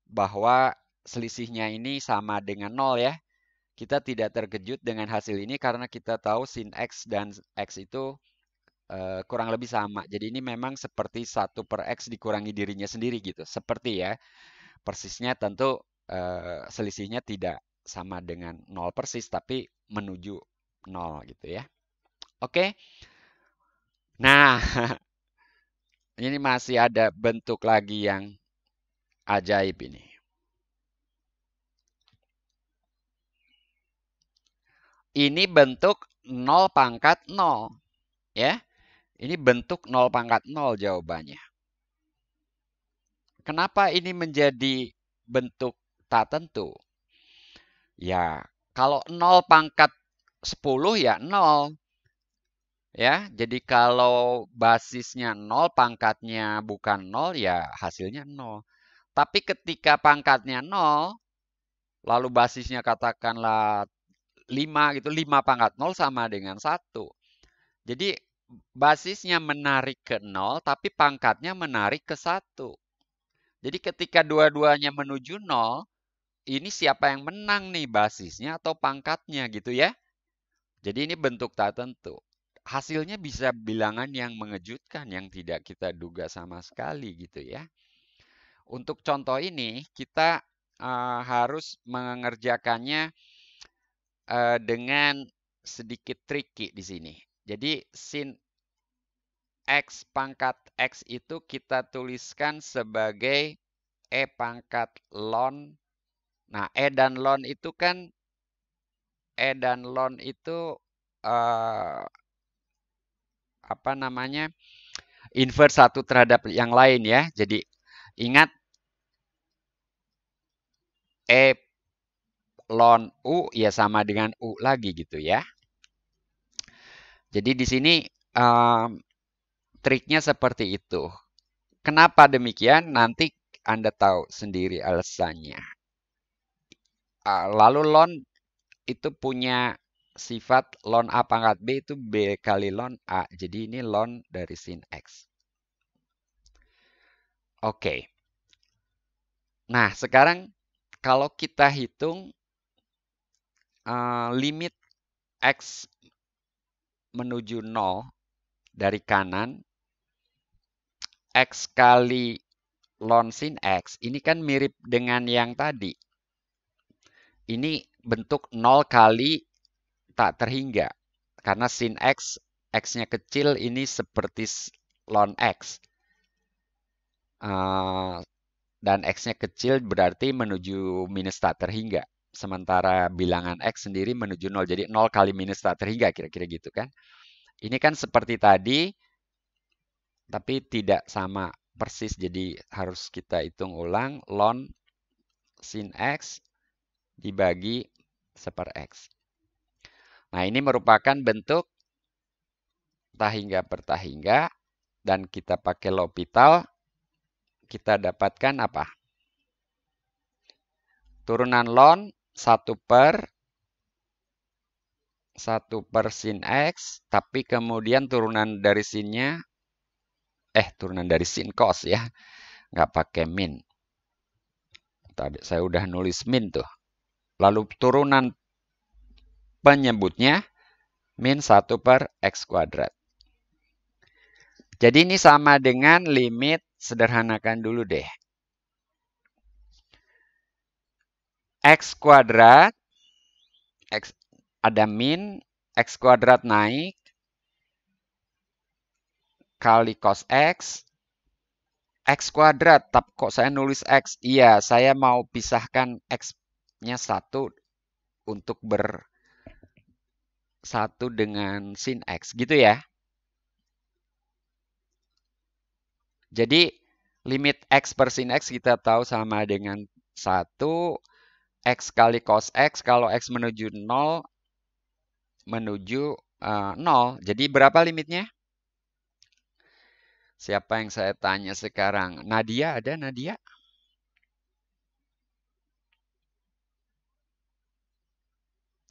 bahwa selisihnya ini sama dengan 0 ya. Kita tidak terkejut dengan hasil ini karena kita tahu sin X dan X itu kurang lebih sama. Jadi ini memang seperti 1 per X dikurangi dirinya sendiri gitu. Seperti ya. Persisnya tentu selisihnya tidak sama dengan 0 persis, tapi menuju 0 gitu ya. Oke. Nah, ini masih ada bentuk lagi yang ajaib ini. Ini bentuk 0 pangkat 0. Ya. Ini bentuk 0 pangkat 0 jawabannya. Kenapa ini menjadi bentuk tak tentu? Ya, kalau 0 pangkat 10 ya 0. Ya, jadi kalau basisnya 0, pangkatnya bukan 0, ya hasilnya 0. Tapi ketika pangkatnya 0, lalu basisnya katakanlah 5 gitu, 5 pangkat 0 sama dengan 1. Jadi basisnya menarik ke 0, tapi pangkatnya menarik ke 1. Jadi ketika dua-duanya menuju 0, ini siapa yang menang nih, basisnya atau pangkatnya gitu ya. Jadi ini bentuk tak tentu. Hasilnya bisa bilangan yang mengejutkan, yang tidak kita duga sama sekali gitu ya. Untuk contoh ini, kita harus mengerjakannya dengan sedikit tricky di sini. Jadi sin X pangkat X itu kita tuliskan sebagai E pangkat ln. Nah, E dan ln itu kan, E dan ln itu apa namanya, inverse satu terhadap yang lain ya. Jadi ingat E ln U ya sama dengan U lagi gitu ya. Jadi di sini triknya seperti itu. Kenapa demikian? Nanti Anda tahu sendiri alasannya. Lalu ln itu punya sifat ln A pangkat B itu B kali ln A. Jadi ini ln dari sin X. Oke. Nah, sekarang kalau kita hitung limit X menuju 0 dari kanan, X kali ln sin X, ini kan mirip dengan yang tadi. Ini bentuk 0 kali tak terhingga. Karena sin X, X-nya kecil, ini seperti ln X. Dan X-nya kecil berarti menuju minus tak terhingga. Sementara bilangan X sendiri menuju 0. Jadi 0 kali minus tak terhingga, kira-kira gitu kan. Ini kan seperti tadi, tapi tidak sama persis. Jadi harus kita hitung ulang ln sin X dibagi seper X. Nah, ini merupakan bentuk tahingga per tahingga. Dan kita pakai L'Hopital, kita dapatkan apa? Turunan ln 1 per sin X, tapi kemudian turunan dari sinnya, turunan dari sin cos ya, nggak pakai min. Tadi saya udah nulis min tuh. Lalu turunan penyebutnya min 1 per X kuadrat. Jadi ini sama dengan limit, sederhanakan dulu deh. X kuadrat, X ada min, X kuadrat naik, kali cos X, X kuadrat. Tapi kok saya nulis X? Iya, saya mau pisahkan X-nya 1 untuk bersatu dengan sin X. Gitu ya. Jadi limit X per sin X kita tahu sama dengan 1. X kali cos X, kalau X menuju 0, menuju 0. Jadi berapa limitnya? Siapa yang saya tanya sekarang? Nadia, ada Nadia?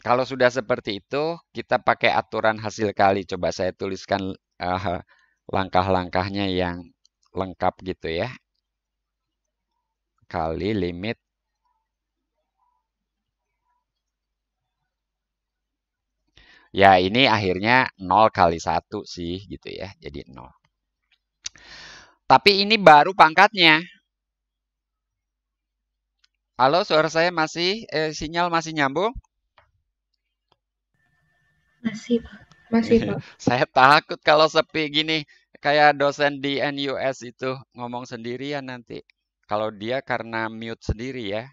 Kalau sudah seperti itu, kita pakai aturan hasil kali. Coba saya tuliskan langkah-langkahnya yang lengkap gitu ya. Kali limit ya, ini akhirnya 0 kali 1 sih gitu ya. Jadi 0. Tapi ini baru pangkatnya. Halo, suara saya masih, sinyal masih nyambung? Masih, Pak. Masih, Pak. Saya takut kalau sepi gini. Kayak dosen di NUS itu ngomong sendirian nanti. Kalau dia karena mute sendiri ya.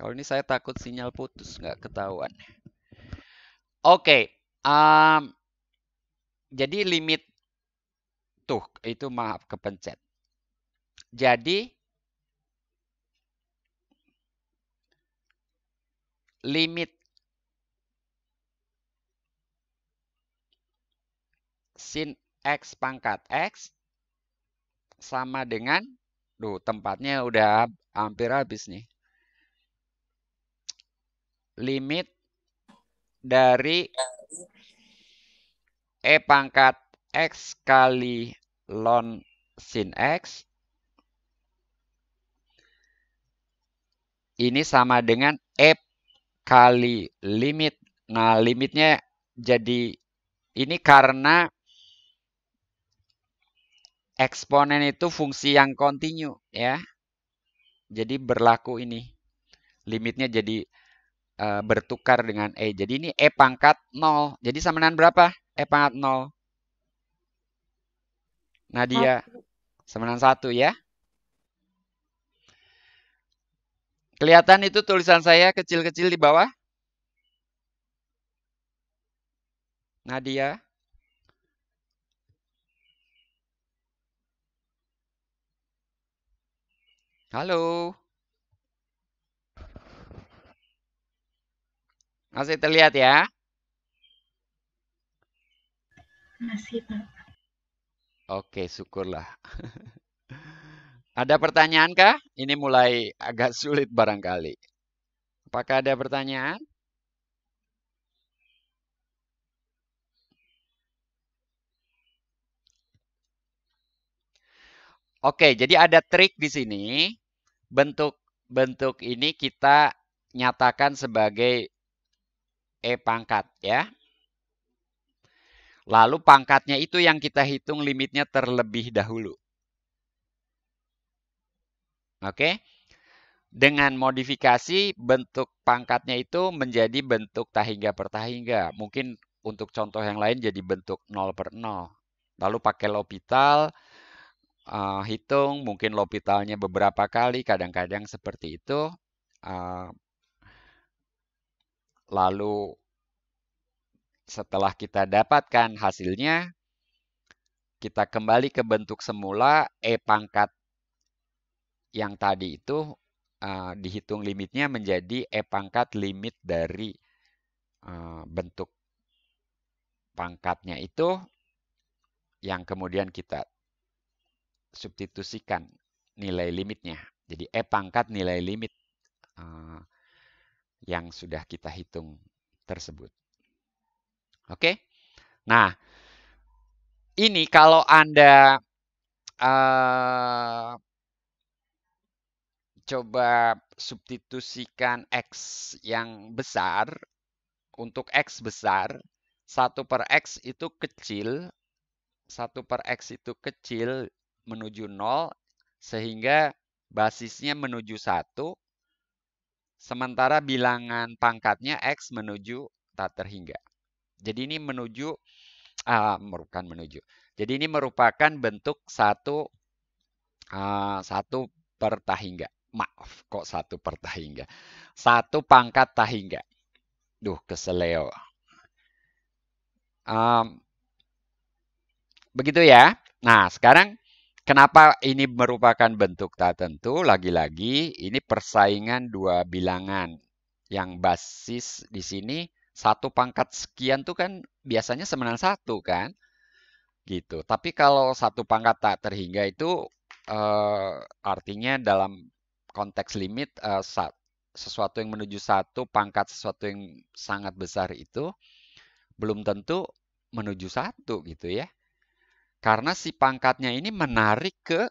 Kalau ini saya takut sinyal putus, nggak ketahuan. Oke. Jadi limit. Tuh, itu maaf kepencet. Jadi limit sin X pangkat X sama dengan, tempatnya udah hampir habis nih. limit dari E pangkat X kali ln sin X ini sama dengan E kali limit. Nah, limitnya jadi ini karena eksponen itu fungsi yang kontinu ya. Jadi berlaku ini. Limitnya jadi bertukar dengan E. Jadi ini E pangkat 0. Jadi sama dengan berapa? E pangkat 0. Nadia, sama dengan 1 ya. Kelihatan itu tulisan saya kecil-kecil di bawah? Nadia? Halo? Masih terlihat ya? Masih, Pak. Oke, syukurlah. Ada pertanyaan kah? Ini mulai agak sulit barangkali. Apakah ada pertanyaan? Oke, jadi ada trik di sini. Bentuk ini kita nyatakan sebagai E pangkat ya. Lalu pangkatnya itu yang kita hitung limitnya terlebih dahulu. Oke. Dengan modifikasi bentuk pangkatnya itu menjadi bentuk tahingga per tahingga. Mungkin untuk contoh yang lain jadi bentuk 0/0. Lalu pakai L'Hopital, hitung mungkin L'Hopitalnya beberapa kali, kadang-kadang seperti itu. Lalu setelah kita dapatkan hasilnya, kita kembali ke bentuk semula, E pangkat yang tadi itu dihitung limitnya menjadi E pangkat limit dari bentuk pangkatnya itu yang kemudian kita substitusikan nilai limitnya. Jadi E pangkat nilai limit yang sudah kita hitung tersebut. Oke? Nah, ini kalau Anda coba substitusikan X yang besar, untuk X besar, 1/X itu kecil, 1/X itu kecil menuju 0, sehingga basisnya menuju 1, sementara bilangan pangkatnya X menuju tak terhingga. Jadi ini Jadi ini merupakan bentuk 1 per tahingga. Maaf, kok 1 per tahingga. 1 pangkat tahingga. Duh, keseleo. Begitu ya. Nah, sekarang kenapa ini merupakan bentuk tak tentu? Lagi-lagi ini persaingan dua bilangan. Yang basis di sini 1 pangkat sekian tuh kan biasanya sama dengan 1 kan? Gitu. Tapi kalau 1 pangkat tak terhingga itu artinya dalam konteks limit sesuatu yang menuju 1 pangkat sesuatu yang sangat besar itu belum tentu menuju 1 gitu ya. Karena si pangkatnya ini menarik ke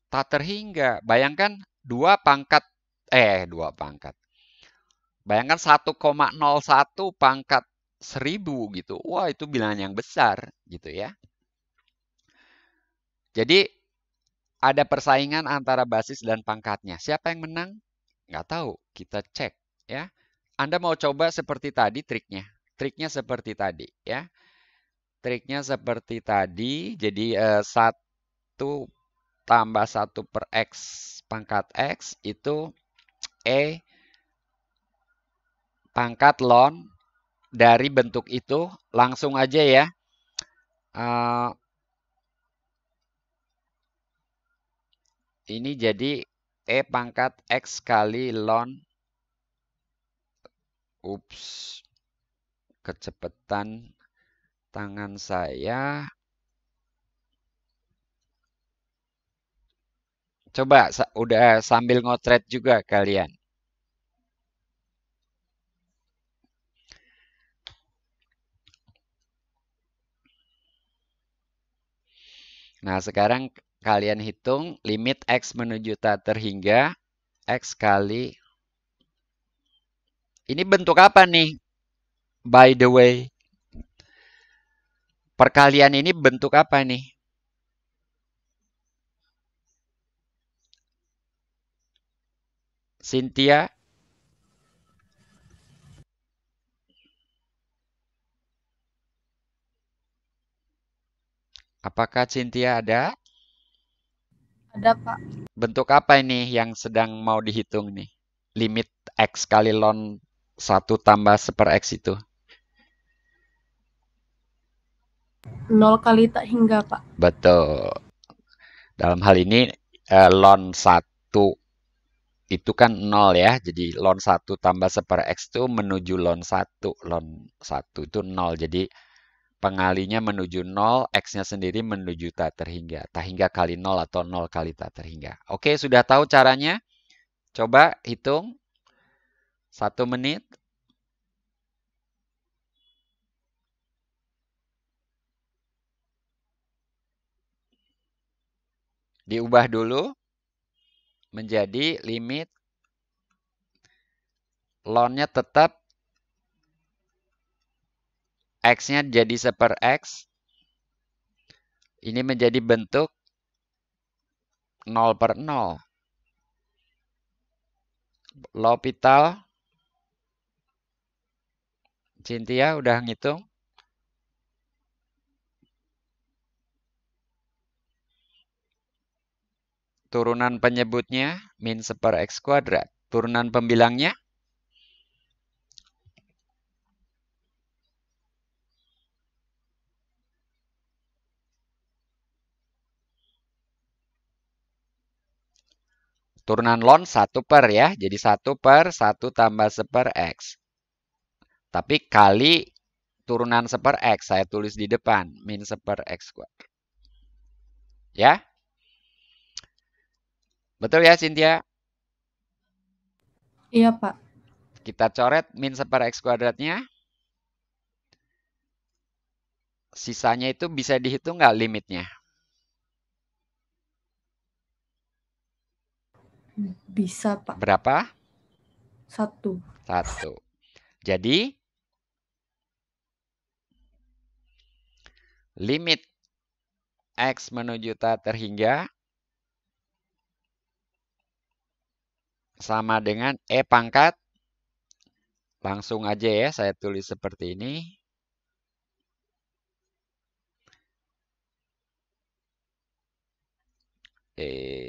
tak terhingga. Bayangkan 2 pangkat. Bayangkan 1,01 pangkat 1000 gitu. Wah, itu bilangan yang besar gitu ya. Jadi ada persaingan antara basis dan pangkatnya. Siapa yang menang? Nggak tahu. Kita cek ya. Anda mau coba seperti tadi triknya. Triknya seperti tadi ya. Triknya seperti tadi. Jadi 1 tambah 1/X pangkat X itu E pangkat ln dari bentuk itu. Langsung aja ya. Ini jadi E pangkat X kali ln. Ups. Kecepatan tangan saya. Coba udah sambil ngotret juga kalian. Nah, sekarang kalian hitung limit X menuju tak terhingga X kali. Ini bentuk apa nih? By the way. Perkalian ini bentuk apa nih? Cynthia? Apakah Cynthia ada? Ada, Pak. Bentuk apa ini yang sedang mau dihitung nih? Limit X kali ln 1 tambah 1/X itu. 0 kali tak hingga, Pak. Betul. Dalam hal ini ln 1 itu kan 0 ya. Jadi ln 1 tambah 1/X itu menuju ln 1. Ln 1 itu 0. Jadi pengalinya menuju 0, X-nya sendiri menuju tak terhingga. Tak hingga kali 0 atau 0 kali tak terhingga. Oke, sudah tahu caranya? Coba hitung. 1 menit. Diubah dulu menjadi limit ln-nya tetap X-nya jadi 1/X. Ini menjadi bentuk 0/0. L'Hopital. Cynthia udah ngitung? Turunan penyebutnya min 1/X kuadrat. Turunan pembilangnya? Turunan ln 1 per ya. Jadi 1 per 1 tambah 1/X. Tapi kali turunan 1/X. Saya tulis di depan. Min 1/X kuadrat. Ya? Betul ya, Cynthia? Iya, Pak. Kita coret min 1/X kuadratnya. Sisanya itu bisa dihitung nggak limitnya? Bisa, Pak. Berapa? 1. 1. Jadi, limit X menuju tak terhingga sama dengan E pangkat. Langsung aja ya, saya tulis seperti ini.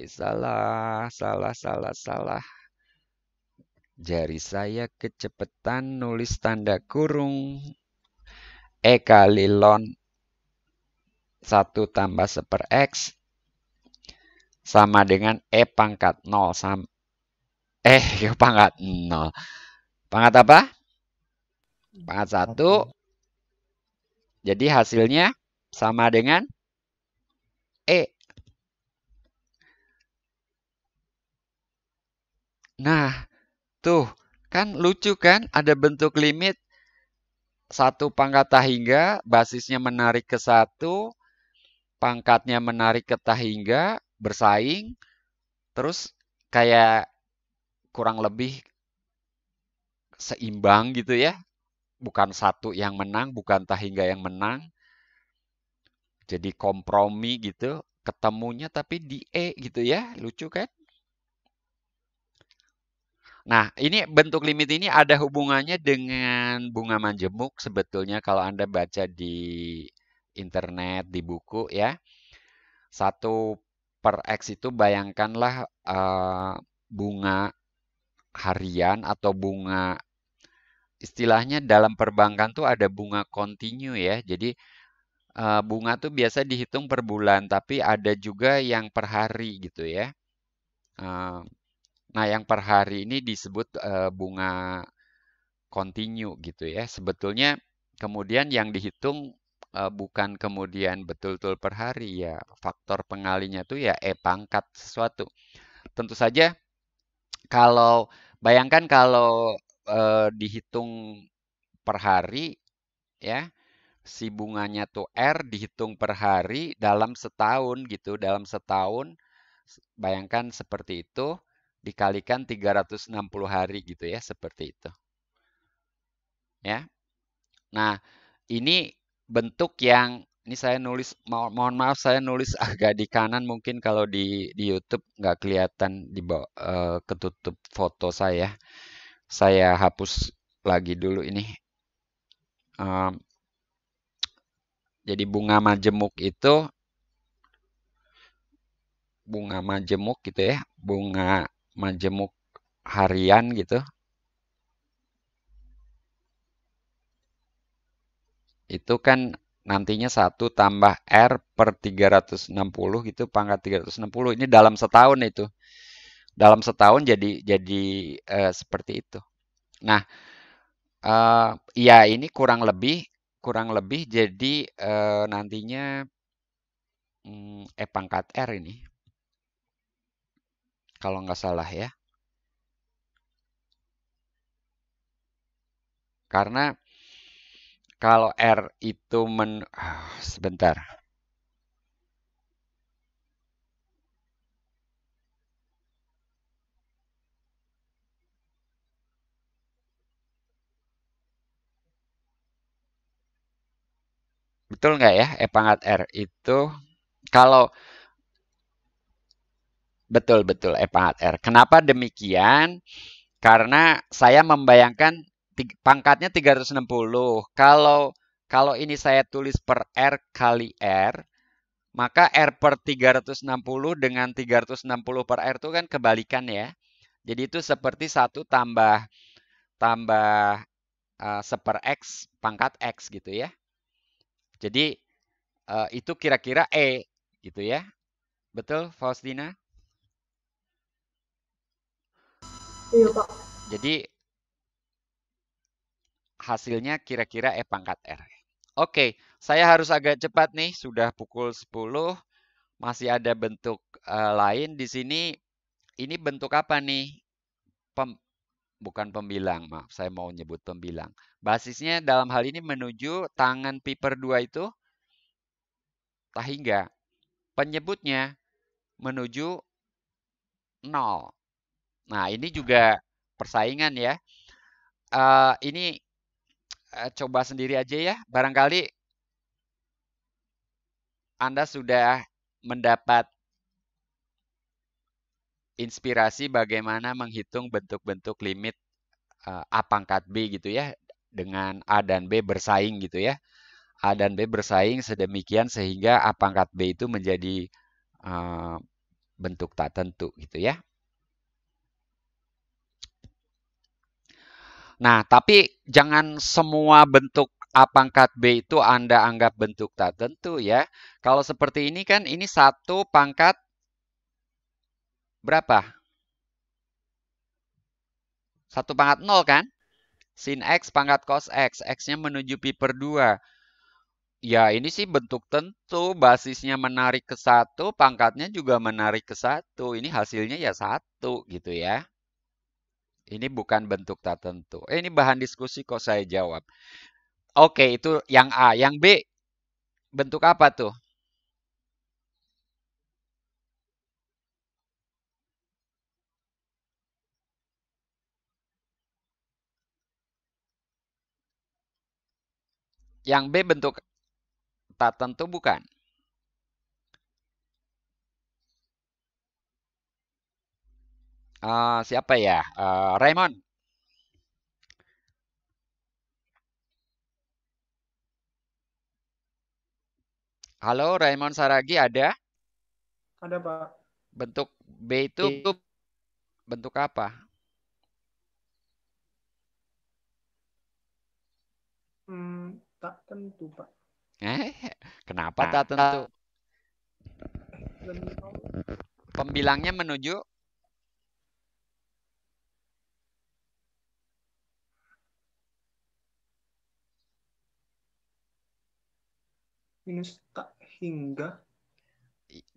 Salah. Jari saya kecepatan nulis tanda kurung. E kali ln 1 tambah 1/X sama dengan E pangkat 0 pangkat 0. Pangkat apa? Pangkat 1. Jadi hasilnya sama dengan E. Nah, tuh kan lucu kan? Ada bentuk limit 1 pangkat tak hingga, basisnya menarik ke 1, pangkatnya menarik ke tak hingga, bersaing, terus kayak kurang lebih seimbang gitu ya. Bukan 1 yang menang, bukan tak hingga yang menang. Jadi kompromi gitu, ketemunya tapi di E gitu ya, lucu kan? Nah, ini bentuk limit ini ada hubungannya dengan bunga majemuk sebetulnya kalau Anda baca di internet, di buku ya. 1/X itu bayangkanlah bunga harian atau bunga, istilahnya dalam perbankan tuh ada bunga kontinu ya. Jadi bunga tuh biasa dihitung per bulan, tapi ada juga yang per hari gitu ya. Nah, yang per hari ini disebut bunga kontinu gitu ya. Sebetulnya kemudian yang dihitung bukan kemudian betul-betul per hari ya. Faktor pengalinya tuh ya E pangkat sesuatu. Tentu saja kalau bayangkan kalau dihitung per hari ya, si bunganya tuh R dihitung per hari dalam setahun gitu. Dalam setahun, bayangkan seperti itu, dikalikan 360 hari gitu ya, seperti itu. Ya. Nah, ini bentuk yang, ini saya nulis, mohon maaf saya nulis agak di kanan, mungkin kalau di YouTube nggak kelihatan di bawah, ketutup foto saya. Saya hapus lagi dulu ini. Jadi bunga majemuk gitu ya, bunga majemuk harian gitu. Itu kan nantinya 1 tambah R per 360 gitu, pangkat 360. Ini dalam setahun itu. Dalam setahun jadi seperti itu. Nah, ya ini kurang lebih jadi nantinya E pangkat R ini. Kalau nggak salah ya. Karena kalau R itu sebentar. Betul nggak ya? E pangkat R itu kalau betul E pangkat R. Kenapa demikian? Karena saya membayangkan pangkatnya 360. Kalau ini saya tulis per R kali R, maka R per 360 dengan 360 per R itu kan kebalikan ya. Jadi itu seperti 1 tambah 1/X pangkat X gitu ya. Jadi itu kira-kira E gitu ya. Betul, Faustina? Iya, Pak. Jadi hasilnya kira-kira E pangkat R. Oke, saya harus agak cepat nih, sudah pukul 10. Masih ada bentuk lain di sini. Ini bentuk apa nih? Bukan pembilang, maaf, saya mau nyebut pembilang. Basisnya dalam hal ini menuju tangan pi per 2 itu tahingga. Penyebutnya menuju 0. Nah, ini juga persaingan ya. Ini coba sendiri aja ya. Barangkali Anda sudah mendapat inspirasi bagaimana menghitung bentuk-bentuk limit A pangkat B gitu ya. Dengan A dan B bersaing gitu ya. A dan B bersaing sedemikian sehingga A pangkat B itu menjadi bentuk tak tentu gitu ya. Nah, tapi jangan semua bentuk A pangkat B itu Anda anggap bentuk tak tentu ya. Kalau seperti ini kan ini 1 pangkat berapa? 1 pangkat 0 kan? Sin X pangkat cos X. X-nya menuju pi per 2. Ya ini sih bentuk tentu. Basisnya menarik ke 1. Pangkatnya juga menarik ke 1. Ini hasilnya ya 1 gitu ya. Ini bukan bentuk tak tentu. Ini bahan diskusi kok saya jawab. Oke, itu yang A. Yang B, bentuk apa tuh? Yang B bentuk tak tentu bukan? Siapa ya? Raymond. Halo, Raymond Saragi ada? Ada, Pak. Bentuk B itu bentuk apa? Tak tentu, Pak. Kenapa tak tentu? Pembilangnya menuju minus tak hingga.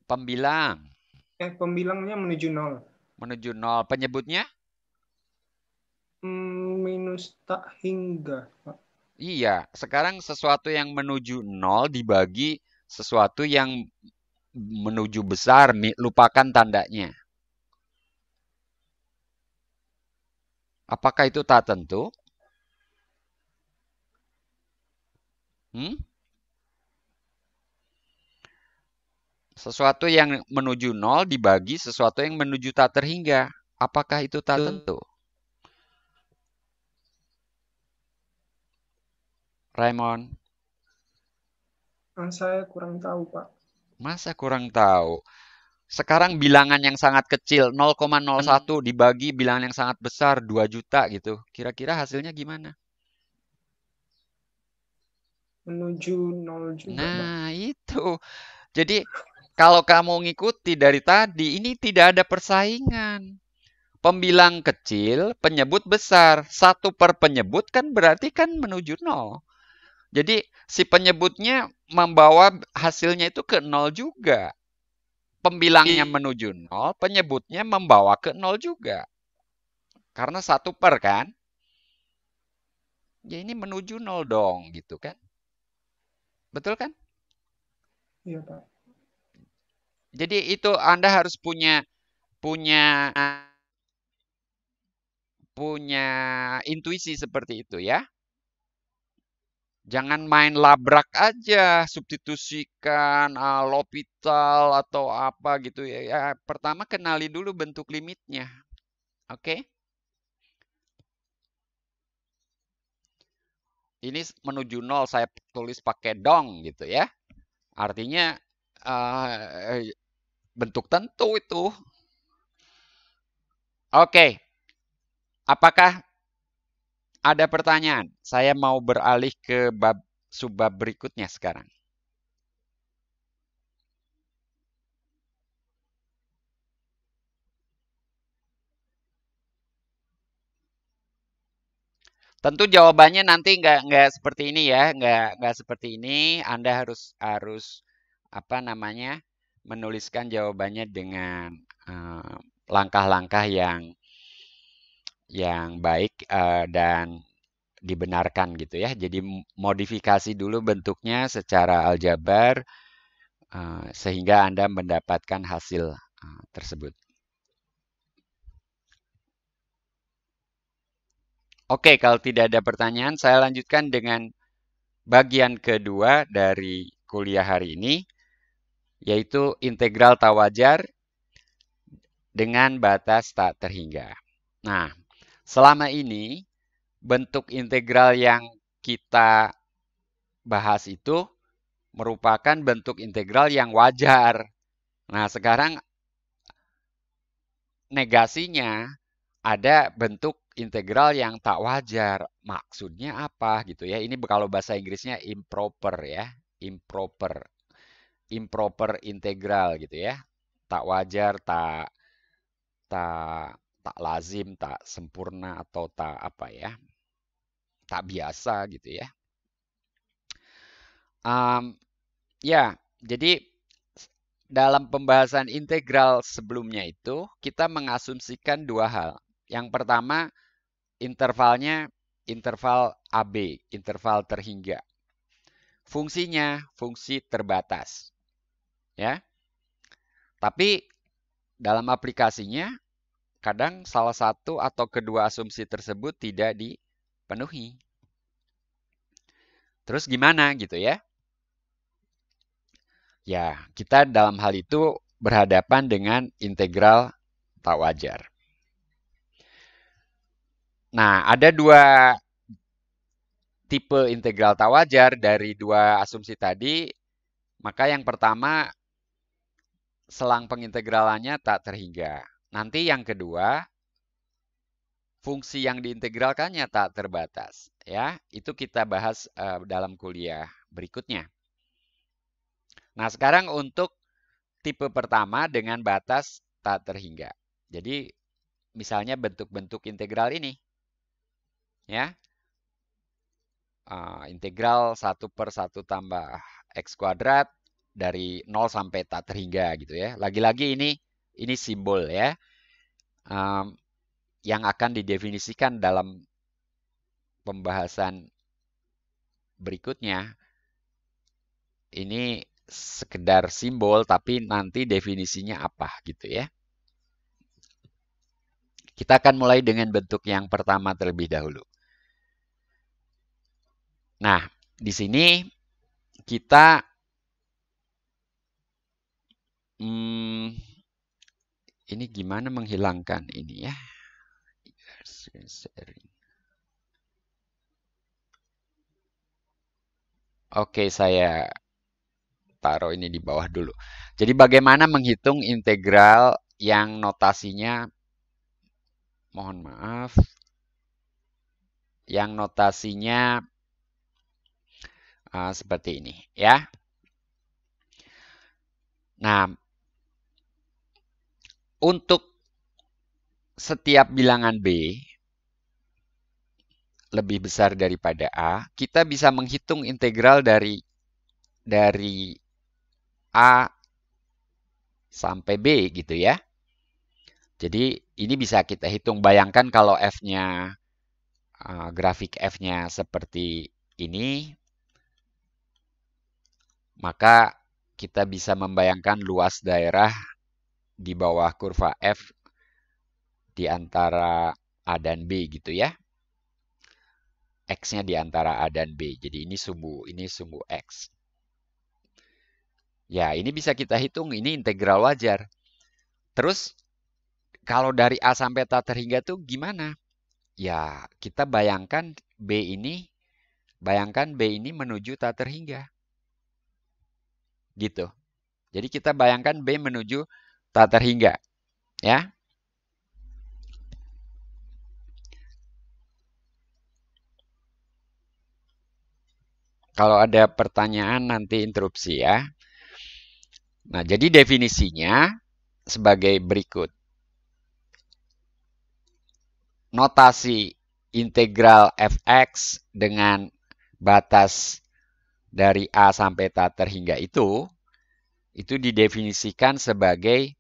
Pembilang. Pembilangnya menuju 0. Menuju 0. Penyebutnya? Minus tak hingga, Pak. Iya, sekarang sesuatu yang menuju 0 dibagi sesuatu yang menuju besar, lupakan tandanya. Apakah itu tak tentu? Sesuatu yang menuju 0 dibagi sesuatu yang menuju tak terhingga. Apakah itu tak tentu? Raymond? Saya kurang tahu, Pak. Masa kurang tahu? Sekarang bilangan yang sangat kecil, 0,01 dibagi bilangan yang sangat besar, 2 juta gitu. Kira-kira hasilnya gimana? Menuju 0 juga, Pak. Nah, itu. Jadi, kalau kamu ngikuti dari tadi, ini tidak ada persaingan. Pembilang kecil, penyebut besar. 1 per penyebut kan berarti kan menuju 0. Jadi, si penyebutnya membawa hasilnya itu ke 0 juga. Pembilangnya menuju 0, penyebutnya membawa ke 0 juga. Karena 1 per kan? Ya ini menuju 0 dong, gitu kan? Betul kan? Iya, Pak. Jadi itu Anda harus punya intuisi seperti itu ya. Jangan main labrak aja, substitusikan L'Hopital atau apa gitu ya. Ya, pertama kenali dulu bentuk limitnya. Oke? Ini menuju 0 saya tulis pakai dong gitu ya. Artinya bentuk tentu itu. Oke. Apakah ada pertanyaan? Saya mau beralih ke subbab berikutnya sekarang. Tentu jawabannya nanti nggak seperti ini ya, nggak seperti ini. Anda harus apa namanya menuliskan jawabannya dengan langkah-langkah yang baik dan dibenarkan gitu ya. Jadi modifikasi dulu bentuknya secara aljabar sehingga Anda mendapatkan hasil tersebut. Oke, kalau tidak ada pertanyaan, saya lanjutkan dengan bagian kedua dari kuliah hari ini, yaitu integral tak wajar dengan batas tak terhingga. Nah, selama ini bentuk integral yang kita bahas itu merupakan bentuk integral yang wajar. Nah, sekarang negasinya ada bentuk integral yang tak wajar. Maksudnya apa gitu ya? Ini kalau bahasa Inggrisnya improper ya. Improper integral gitu ya. Tak wajar, tak lazim, tak sempurna atau tak apa ya. Tak biasa gitu ya. Ya, jadi dalam pembahasan integral sebelumnya itu kita mengasumsikan 2 hal. Yang pertama, intervalnya interval AB, interval terhingga. Fungsinya fungsi terbatas. Ya. Tapi dalam aplikasinya kadang salah satu atau kedua asumsi tersebut tidak dipenuhi. Terus gimana gitu ya? Ya, kita dalam hal itu berhadapan dengan integral tak wajar. Nah, ada 2 tipe integral tak wajar dari 2 asumsi tadi. Maka yang pertama, selang pengintegralannya tak terhingga. Nanti yang kedua, fungsi yang diintegralkannya tak terbatas. Ya, itu kita bahas dalam kuliah berikutnya. Nah, sekarang untuk tipe pertama dengan batas tak terhingga. Jadi, misalnya bentuk-bentuk integral ini. Ya. Integral 1/1 tambah X kuadrat dari 0 sampai tak terhingga gitu ya. Lagi-lagi ini simbol ya. Yang akan didefinisikan dalam pembahasan berikutnya. Ini sekedar simbol, tapi nanti definisinya apa gitu ya. Kita akan mulai dengan bentuk yang pertama terlebih dahulu. Nah, di sini kita ini gimana menghilangkan ini ya? Oke, saya taruh ini di bawah dulu. Jadi bagaimana menghitung integral yang notasinya, mohon maaf, yang notasinya seperti ini ya. Nah, untuk setiap bilangan B lebih besar daripada A, kita bisa menghitung integral dari A sampai B gitu ya. Jadi ini bisa kita hitung. Bayangkan kalau F-nya, grafik F-nya seperti ini, maka kita bisa membayangkan luas daerah di bawah kurva F di antara A dan B gitu ya. X-nya di antara A dan B. Jadi ini sumbu X. Ya, ini bisa kita hitung, ini integral wajar. Terus, kalau dari A sampai tak terhingga tuh gimana? Ya, kita bayangkan B ini menuju tak terhingga. Gitu. Jadi kita bayangkan B menuju tak terhingga. Ya. Kalau ada pertanyaan nanti interupsi ya. Nah, jadi definisinya sebagai berikut. Notasi integral fx dengan batas dari A sampai tak terhingga itu didefinisikan sebagai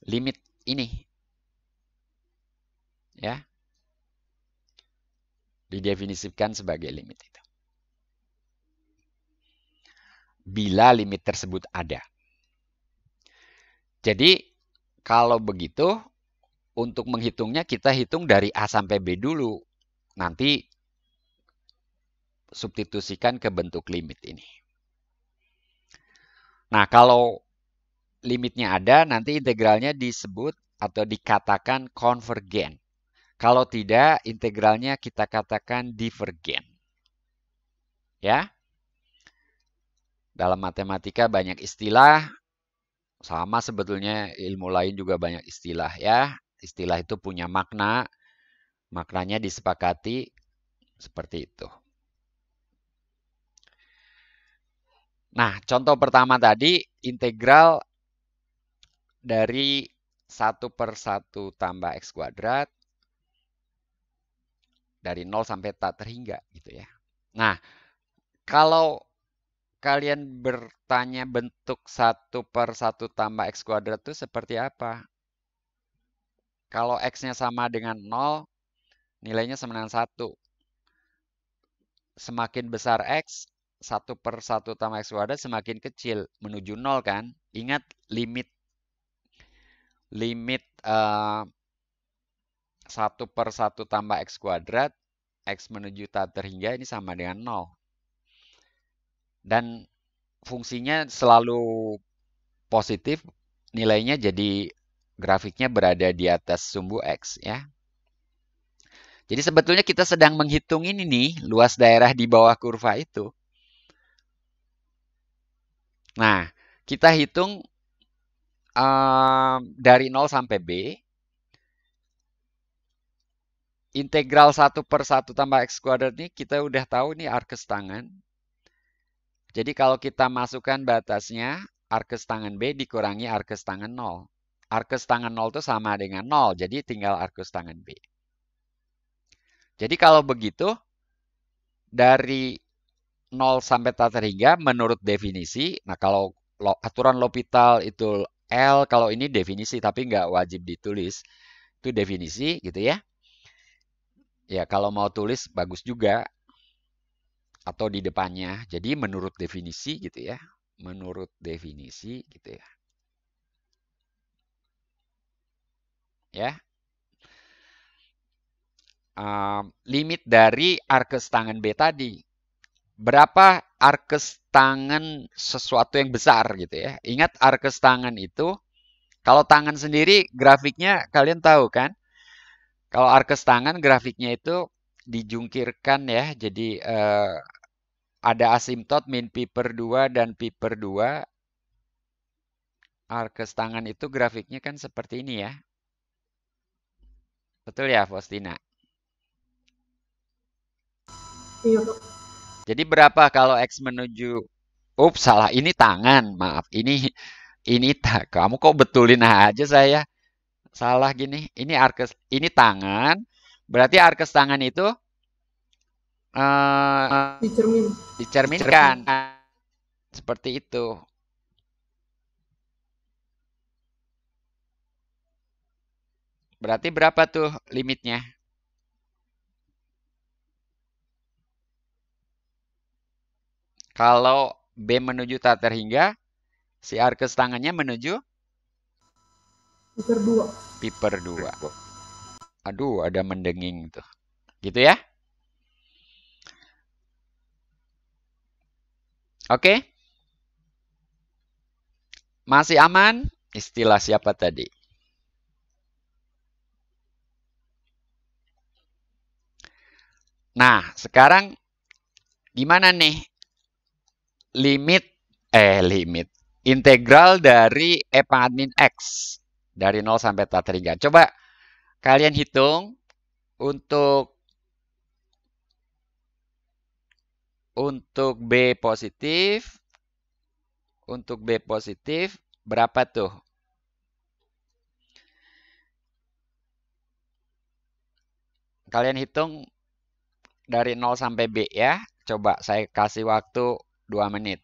limit ini. Ya. Didefinisikan sebagai limit itu. Bila limit tersebut ada. Jadi, kalau begitu, untuk menghitungnya kita hitung dari A sampai B dulu. Nanti substitusikan ke bentuk limit ini. Nah, kalau limitnya ada, nanti integralnya disebut atau dikatakan konvergen. Kalau tidak, integralnya kita katakan divergen. Ya. Dalam matematika banyak istilah. Sama sebetulnya ilmu lain juga banyak istilah ya. Istilah itu punya makna. Maknanya disepakati seperti itu. Nah, contoh pertama tadi integral dari 1/1 tambah X kuadrat dari 0 sampai tak terhingga gitu ya. Nah, kalau kalian bertanya bentuk 1/1 tambah X kuadrat itu seperti apa? Kalau X-nya sama dengan 0, nilainya sama dengan 1. Semakin besar X, 1/1 tambah X kuadrat semakin kecil. Menuju 0 kan? Ingat limit 1/1 tambah X kuadrat, X menuju tak terhingga ini sama dengan 0. Dan fungsinya selalu positif, nilainya jadi grafiknya berada di atas sumbu X ya. Jadi sebetulnya kita sedang menghitung ini nih, luas daerah di bawah kurva itu. Nah, kita hitung dari 0 sampai B. Integral 1/1 tambah X kuadrat ini kita udah tahu nih arkes tangan. Jadi kalau kita masukkan batasnya, arkes tangan B dikurangi arkes tangan 0. Arkes tangan 0 itu sama dengan 0, jadi tinggal arkes tangan B. Jadi kalau begitu, dari 0 sampai tak terhingga menurut definisi, nah kalau aturan L'Hopital itu L, kalau ini definisi tapi nggak wajib ditulis. Itu definisi gitu ya. Ya kalau mau tulis bagus juga. atau di depannya. Jadi menurut definisi gitu ya. Menurut definisi gitu ya. Ya. Limit dari arkes tangen B tadi. Berapa arkes tangen sesuatu yang besar gitu ya. Ingat arkes tangen itu, kalau tangan sendiri grafiknya kalian tahu kan? Kalau arkes tangan grafiknya itu dijungkirkan ya. Jadi ada asimtot min pi per 2 dan pi per 2. Arkes tangan itu grafiknya kan seperti ini ya. Betul ya, Faustina? Iya, Pak. Jadi berapa kalau X menuju... Ups, salah. Ini tangan. Maaf. Ini kamu kok betulin aja saya. Salah gini. Ini arkes, ini tangan. Berarti arkes tangan itu dicerminkan. Seperti itu. Berarti berapa tuh limitnya? Kalau B menuju tak terhingga, si arkes tangannya menuju Pi per 2. pi per 2. Aduh, ada mendenging tuh. Gitu ya? Oke? Masih aman? Istilah siapa tadi? Nah, sekarang gimana nih? Limit integral dari E pangkat min X dari 0 sampai tak terhingga. Coba kalian hitung untuk B positif. Untuk B positif berapa tuh? Kalian hitung dari 0 sampai B ya. Coba saya kasih waktu 2 menit.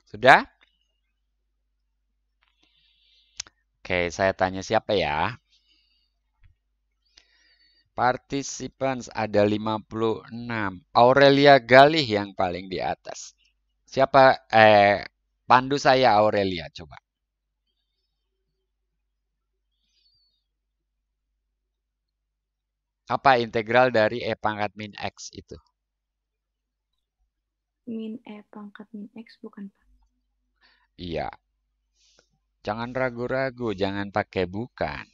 Sudah? Oke, saya tanya siapa ya? Participants ada 56. Aurelia Galih yang paling di atas. Siapa? Pandu saya Aurelia, coba. Apa integral dari E pangkat min X itu? Min E pangkat min X bukan, Pak? Iya. Jangan ragu-ragu, jangan pakai bukan.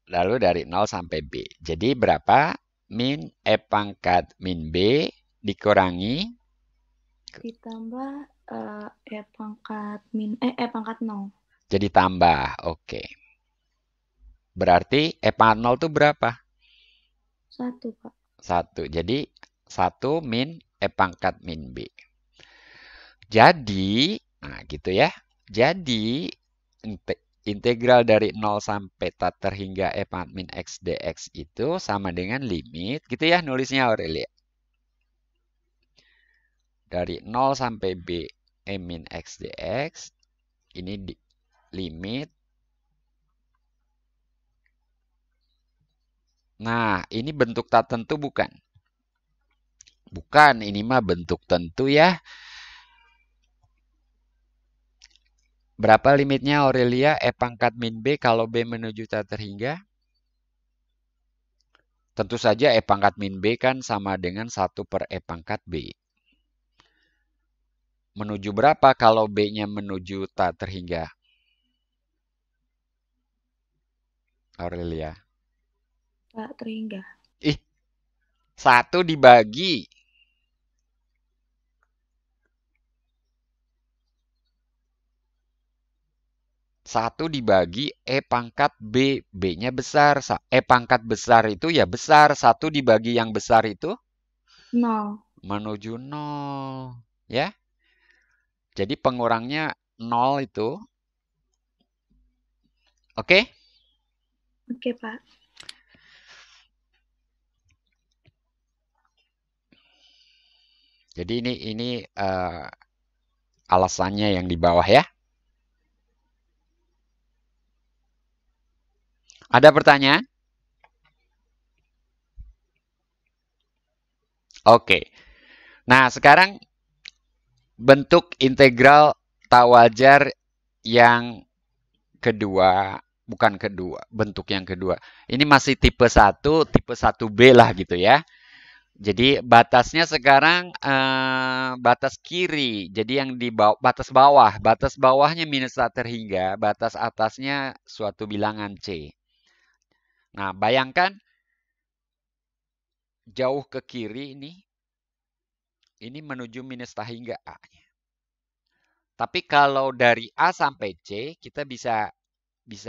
Lalu dari 0 sampai B. Jadi berapa? Min E pangkat min B dikurangi Ditambah E pangkat 0. jadi tambah. Oke. Berarti E pangkat 0 itu berapa? 1, Pak. 1. Jadi 1 min E pangkat min B. Jadi, nah gitu ya. Jadi, integral dari 0 sampai tak terhingga E pangkat min X dx itu sama dengan limit. Gitu ya nulisnya Aurelia. Dari 0 sampai B E min X dx. Ini limit. Nah, ini bentuk tak tentu bukan? Bukan, ini mah bentuk tentu ya. Berapa limitnya Aurelia? E pangkat min B kalau B menuju tak terhingga? Tentu saja E pangkat min B kan sama dengan 1 per E pangkat B. Menuju berapa kalau B-nya menuju tak terhingga? Aurelia? Pak, terhingga. Ih, 1 dibagi 1 dibagi E pangkat B. B-nya besar. E pangkat besar itu ya besar. 1 dibagi yang besar itu 0. menuju 0. Ya. Jadi pengurangnya 0 itu. Oke? Oke, Pak. Jadi ini alasannya yang di bawah ya. Ada pertanyaan? Oke. Nah, sekarang bentuk integral tak wajar yang kedua, bukan kedua, bentuk yang kedua. Ini masih tipe 1, tipe 1B lah gitu ya. Jadi batasnya sekarang batas kiri. Jadi yang di bawah, batas bawahnya minus A terhingga, batas atasnya suatu bilangan C. Nah, bayangkan jauh ke kiri ini menuju minus A hingga A. Tapi kalau dari A sampai C, kita bisa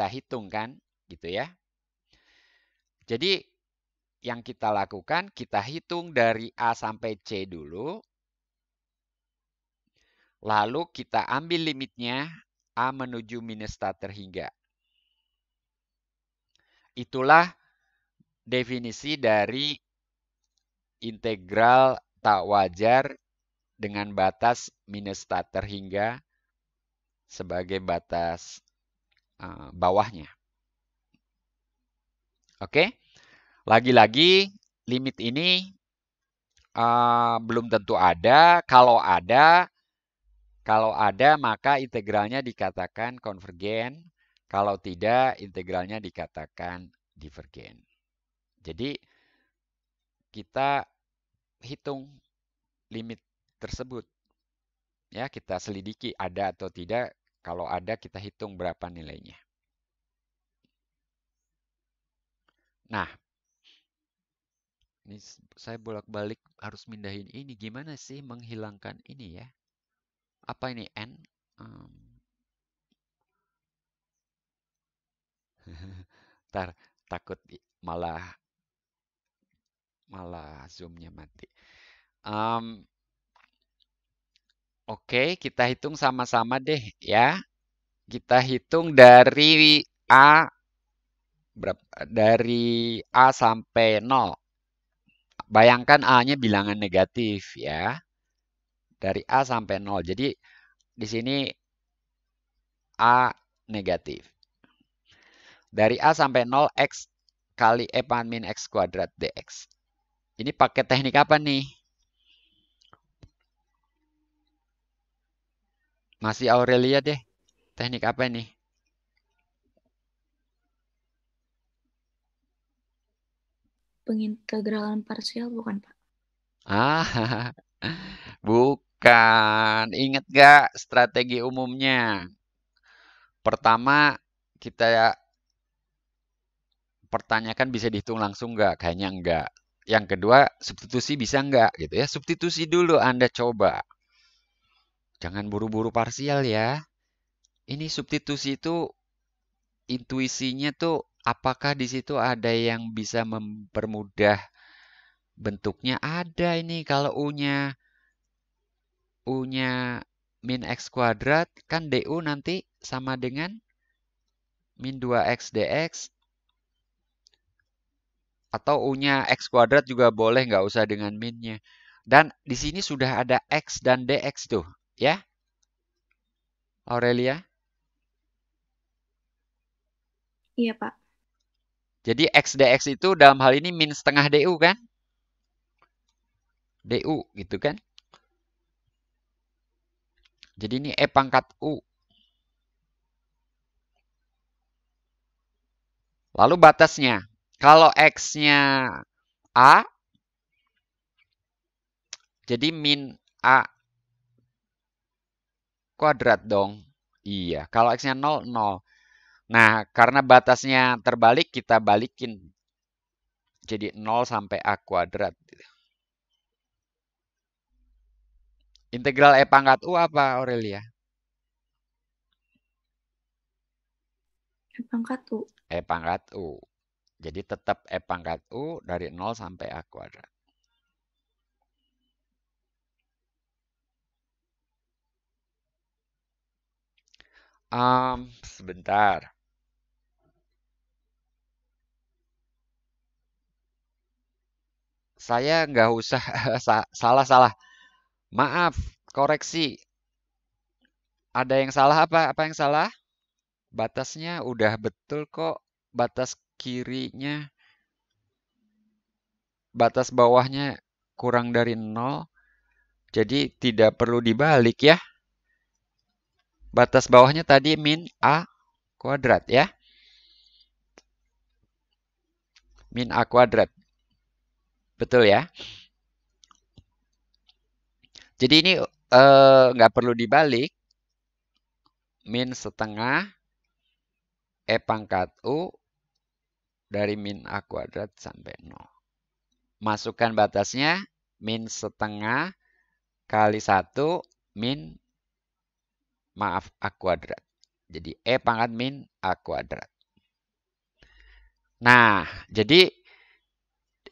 hitung kan, gitu ya. Jadi yang kita lakukan, kita hitung dari A sampai C dulu. Lalu kita ambil limitnya A menuju minus A terhingga. Itulah definisi dari integral tak wajar dengan batas minus A terhingga sebagai batas bawahnya. Oke? Lagi-lagi limit ini belum tentu ada. Kalau ada maka integralnya dikatakan konvergen. Kalau tidak, integralnya dikatakan divergen. Jadi kita hitung limit tersebut. Ya, kita selidiki ada atau tidak. Kalau ada, kita hitung berapa nilainya. Nah, ini saya bolak-balik harus mindahin ini. Gimana sih menghilangkan ini ya? Apa ini N? Ntar takut malah zoom-nya mati. Oke, kita hitung sama-sama deh ya. Kita hitung dari A sampai 0. Bayangkan A-nya bilangan negatif ya. Dari A sampai 0. Jadi di sini A negatif. Dari A sampai 0 X kali E pangkat min X kuadrat dx. Ini pakai teknik apa nih? Masih Aurelia deh. Teknik apa nih? Pengintegralan parsial bukan, Pak? Bukan. Ingat gak strategi umumnya? Pertama, kita pertanyakan bisa dihitung langsung nggak? Kayaknya enggak. Yang kedua, substitusi bisa nggak? Gitu ya. Substitusi dulu Anda coba. Jangan buru-buru parsial ya. Ini substitusi itu intuisinya tuh apakah di situ ada yang bisa mempermudah bentuknya? Ada ini kalau U-nya min X kuadrat kan DU nanti sama dengan min 2X dx. Atau U-nya X kuadrat juga boleh, nggak usah dengan minnya. Dan di sini sudah ada X dan dx tuh, ya. Aurelia? Iya, Pak. Jadi X dx itu dalam hal ini min setengah DU kan? DU gitu kan? Jadi ini E pangkat U. Lalu batasnya. Kalau X-nya A, jadi min A kuadrat dong. Iya, kalau X-nya 0, 0. Nah, karena batasnya terbalik, kita balikin jadi 0 sampai A kuadrat. Integral E pangkat U apa, Aurelia? E pangkat U. E pangkat U. Jadi tetap E pangkat U dari 0 sampai A kuadrat. Sebentar. Saya nggak usah, salah. Maaf, koreksi. Ada yang salah apa? Apa yang salah? Batasnya udah betul kok. Batas kirinya, batas bawahnya kurang dari 0. Jadi tidak perlu dibalik ya. Batas bawahnya tadi min A kuadrat ya. Min A kuadrat. Betul ya. Jadi ini nggak perlu dibalik. Min setengah E pangkat U dari min A kuadrat sampai 0. Masukkan batasnya min setengah kali 1 min, maaf, A kuadrat. Jadi E pangkat min A kuadrat. Nah, jadi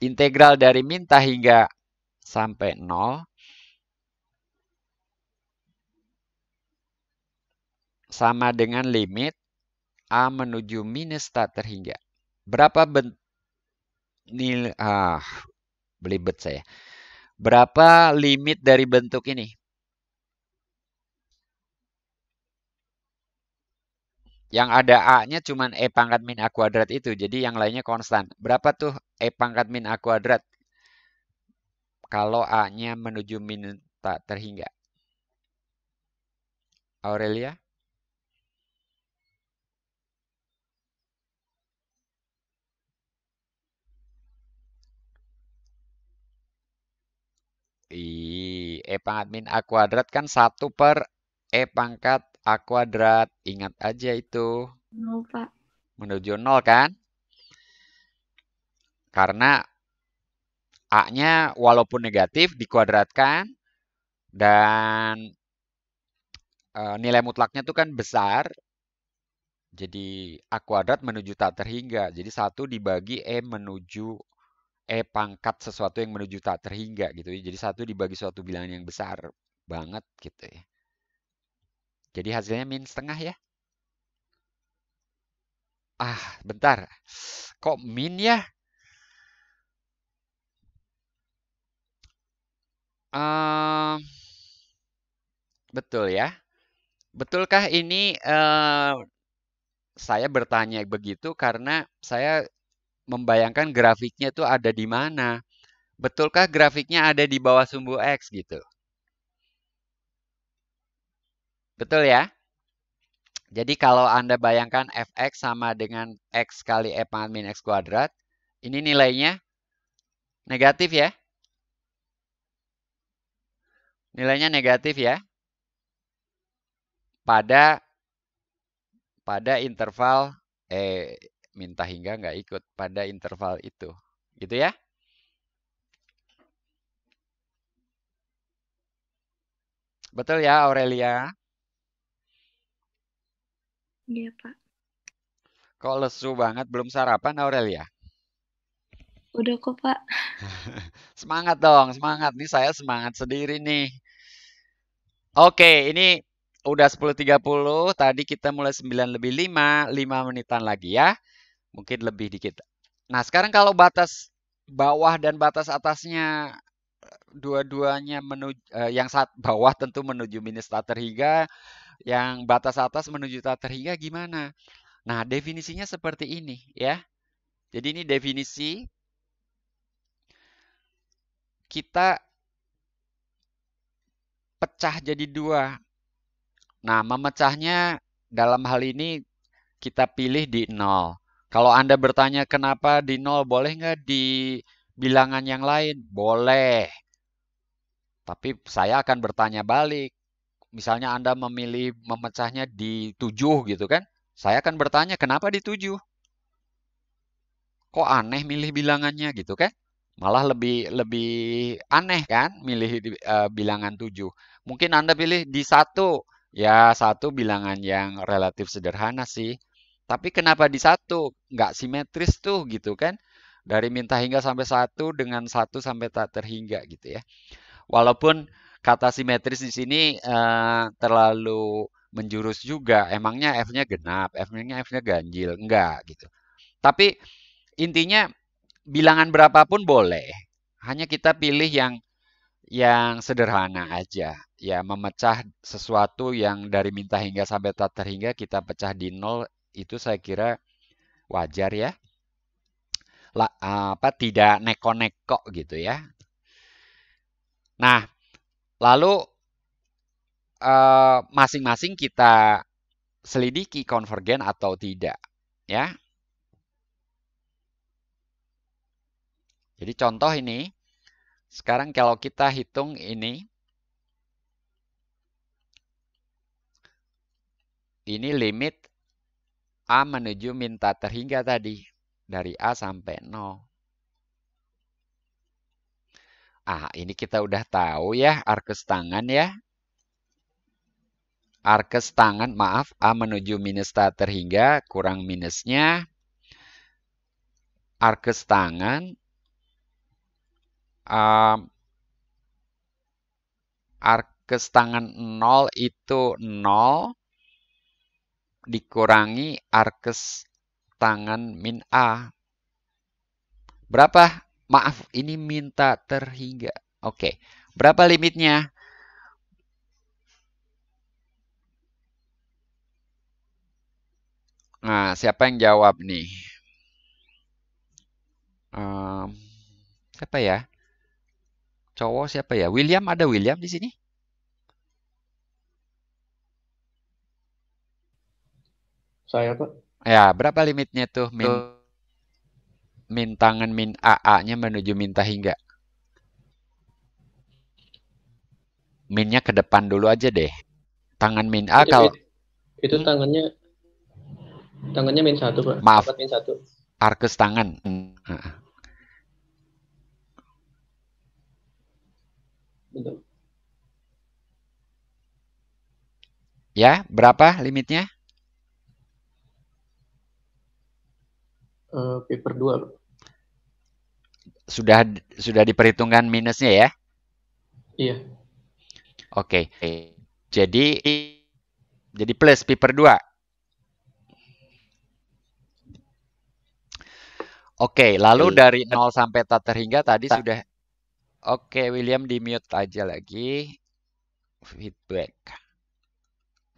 integral dari min hingga sampai 0 sama dengan limit A menuju minus tak terhingga. Berapa nilai, belibet saya. Berapa limit dari bentuk ini? Yang ada A-nya cuma E pangkat min A kuadrat itu. Jadi yang lainnya konstan. Berapa tuh E pangkat min A kuadrat? Kalau A-nya menuju min tak terhingga. Aurelia? E pangkat min A kuadrat kan 1 per E pangkat A kuadrat. Ingat aja itu. 0, Pak. Menuju 0 kan? Karena A-nya walaupun negatif dikuadratkan. Dan nilai mutlaknya itu kan besar. Jadi A kuadrat menuju tak terhingga. Jadi 1 dibagi E menuju E pangkat sesuatu yang menuju tak terhingga gitu ya. Jadi 1 dibagi suatu bilangan yang besar banget gitu ya. Jadi hasilnya min setengah ya. Bentar. Kok min ya? Betul ya. Betulkah ini saya bertanya begitu karena saya membayangkan grafiknya itu ada di mana. Betulkah grafiknya ada di bawah sumbu X gitu? Betul ya? Jadi kalau Anda bayangkan fx sama dengan x kali E pangkat min X kuadrat, ini nilainya negatif ya? Nilainya negatif ya? Pada interval, minta hingga nggak ikut pada interval itu. Gitu ya? Betul ya Aurelia? Iya, Pak. Kok lesu banget, belum sarapan Aurelia? Udah kok, Pak. Semangat dong, semangat. Nih saya semangat sendiri nih. Oke, ini udah 10.30. Tadi kita mulai 9 lebih 5. 5 menitan lagi ya. Mungkin lebih dikit. Nah, sekarang kalau batas bawah dan batas atasnya dua-duanya menuju, yang bawah tentu menuju minus tak terhingga. Yang batas atas menuju tak terhingga gimana? Nah, definisinya seperti ini ya. Jadi ini definisi kita pecah jadi 2. Nah, memecahnya dalam hal ini kita pilih di 0. Kalau Anda bertanya kenapa di 0, boleh nggak di bilangan yang lain? Boleh. Tapi saya akan bertanya balik. Misalnya Anda memilih memecahnya di 7 gitu kan. Saya akan bertanya, kenapa di 7? Kok aneh milih bilangannya gitu kan? Malah lebih aneh kan milih bilangan 7. Mungkin Anda pilih di 1. Ya, 1 bilangan yang relatif sederhana sih. Tapi kenapa di 1? Nggak simetris tuh gitu kan? Dari min tak hingga sampai 1 dengan 1 sampai tak terhingga gitu ya. Walaupun kata simetris di sini terlalu menjurus juga. Emangnya F-nya genap, F-nya ganjil? Enggak gitu. Tapi intinya bilangan berapapun boleh. Hanya kita pilih yang sederhana aja. Ya, memecah sesuatu yang dari min tak hingga sampai tak terhingga kita pecah di 0 itu saya kira wajar ya. Tidak neko-neko gitu ya. Nah, lalu masing-masing kita selidiki konvergen atau tidak ya. Jadi contoh ini, sekarang kalau kita hitung ini limit A menuju min tak terhingga tadi. Dari A sampai 0. Ini kita udah tahu ya, arkes tangan ya. Arkes tangan, maaf, A menuju minus tak terhingga, kurang minusnya. Arkes tangan, arkes tangan 0 itu 0 dikurangi arkes tangan min A. Berapa? Maaf, ini minta terhingga. Oke, berapa limitnya? Nah, siapa yang jawab nih? Siapa ya? Cowok siapa ya? William, ada William di sini? Saya, Pak. Ya, berapa limitnya tuh min tangan min AA-nya menuju min tak hingga? Minnya ke depan dulu aja deh. Tangan min A kalau Itu tangannya min 1, Pak. Maaf. Dapat min 1. Arkes tangan. Betul. Ya, berapa limitnya? Pi per 2, Pak. Sudah diperhitungkan minusnya ya? Iya. Oke. Jadi plus pi per 2. Oke, lalu dari 0 sampai tak terhingga tadi sudah. Oke, William di mute aja lagi. Feedback.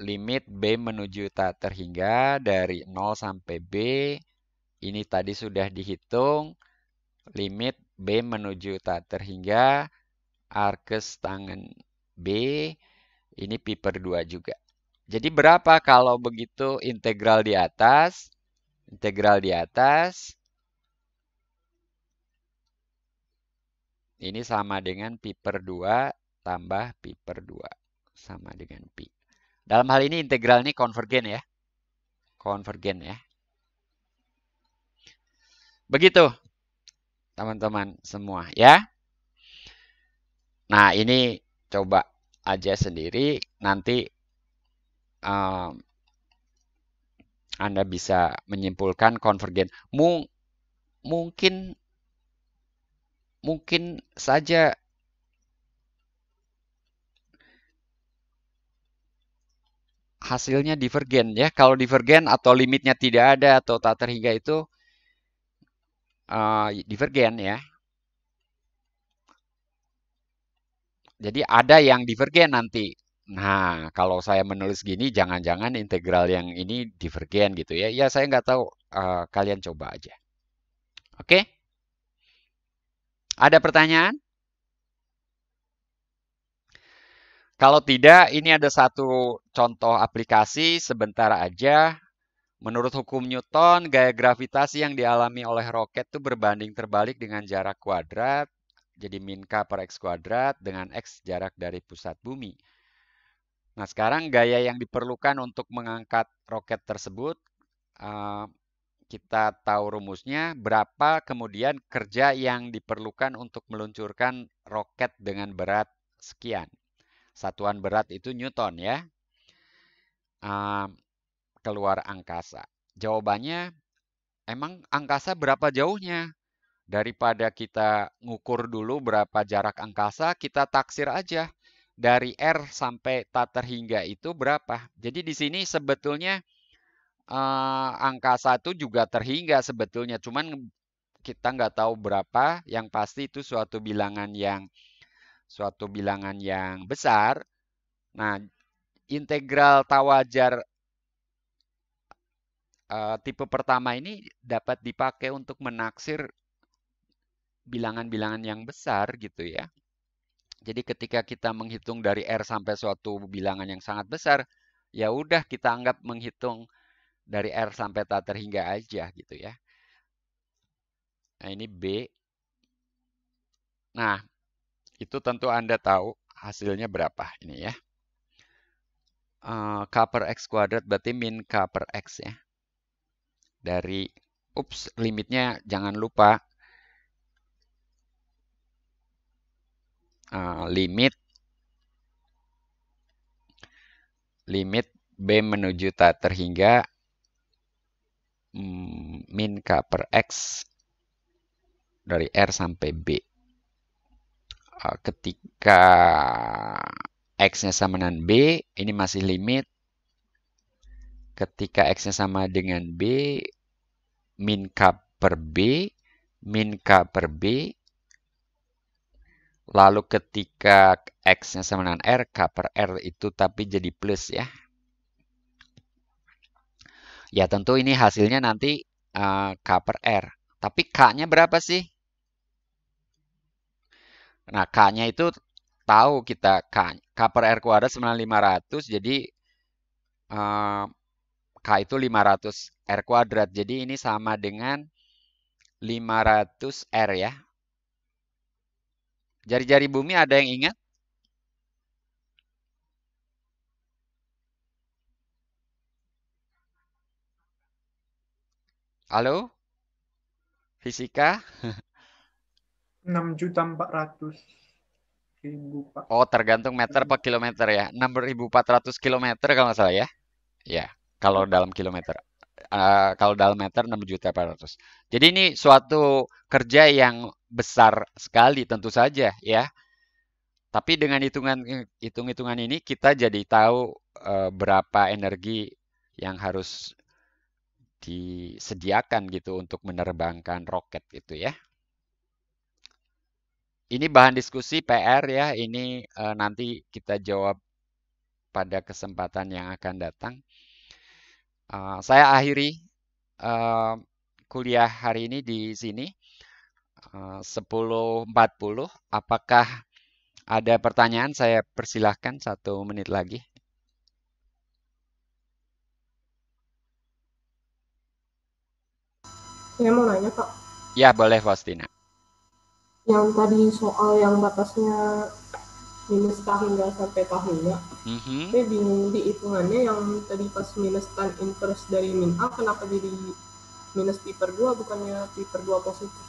Limit B menuju tak terhingga dari 0 sampai B. Ini tadi sudah dihitung. Limit B menuju tak terhingga. Arkes tangan B. Ini pi per 2 juga. Jadi berapa kalau begitu integral di atas? Integral di atas. Ini sama dengan pi per 2 tambah pi per 2. Sama dengan pi. Dalam hal ini integral ini konvergen ya. Konvergen ya. Begitu teman-teman semua ya. Nah ini coba aja sendiri. Nanti Anda bisa menyimpulkan konvergen. Mungkin saja hasilnya divergen ya. Kalau divergen atau limitnya tidak ada atau tak terhingga itu divergen ya. Jadi ada yang divergen nanti. Nah, kalau saya menulis gini, jangan-jangan integral yang ini divergen gitu ya. Ya, saya nggak tahu. Kalian coba aja. Oke? Ada pertanyaan? Kalau tidak, ini ada satu contoh aplikasi sebentar aja. Menurut hukum Newton, gaya gravitasi yang dialami oleh roket itu berbanding terbalik dengan jarak kuadrat. Jadi min K per X kuadrat dengan X jarak dari pusat bumi. Nah, sekarang gaya yang diperlukan untuk mengangkat roket tersebut, kita tahu rumusnya, berapa kemudian kerja yang diperlukan untuk meluncurkan roket dengan berat sekian. Satuan berat itu Newton ya. Keluar angkasa. Jawabannya, emang angkasa berapa jauhnya? Daripada kita ngukur dulu berapa jarak angkasa, kita taksir aja. Dari R sampai tak terhingga itu berapa? Jadi di sini sebetulnya angkasa itu juga terhingga sebetulnya. Cuman kita nggak tahu berapa. Yang pasti itu suatu bilangan yang besar. Nah, integral tawajar tipe pertama ini dapat dipakai untuk menaksir bilangan-bilangan yang besar gitu ya. Jadi ketika kita menghitung dari R sampai suatu bilangan yang sangat besar, ya udah kita anggap menghitung dari R sampai tak terhingga aja gitu ya. Nah, ini B. Nah, itu tentu Anda tahu hasilnya berapa ini ya. K per X kuadrat berarti min K per X ya. Dari, limitnya jangan lupa. Limit B menuju tak terhingga min K per X dari R sampai B. Ketika X-nya sama dengan B, ini masih limit. Ketika X-nya sama dengan B, min K per B, min K per B. Lalu ketika X-nya sama dengan R, K per R itu tapi jadi plus ya. Ya tentu ini hasilnya nanti K per R. Tapi K-nya berapa sih? Nah, K-nya itu tahu kita K per R kuadrat sama 500. Jadi K itu 500 R kuadrat. Jadi ini sama dengan 500 R ya. Jari-jari bumi ada yang ingat? Halo? Fisika? 6.400.000 Pak. Oh, tergantung meter per kilometer ya. 6.400 kilometer kalau nggak salah ya. Ya, kalau dalam kilometer. Kalau dalam meter 6.400. Jadi ini suatu kerja yang besar sekali tentu saja ya. Tapi dengan hitung-hitungan ini kita jadi tahu berapa energi yang harus disediakan gitu untuk menerbangkan roket itu ya. Ini bahan diskusi PR ya. Ini nanti kita jawab pada kesempatan yang akan datang. Saya akhiri kuliah hari ini di sini. 10.40. Apakah ada pertanyaan? Saya persilahkan 1 menit lagi. Saya mau nanya, Pak. Ya, boleh Faustina. Yang tadi soal yang batasnya minus K hingga sampai K hingga. Saya bingung di hitungannya yang tadi pas minus tan inverse dari min A, kenapa jadi minus pi per 2 bukannya pi per 2 positif?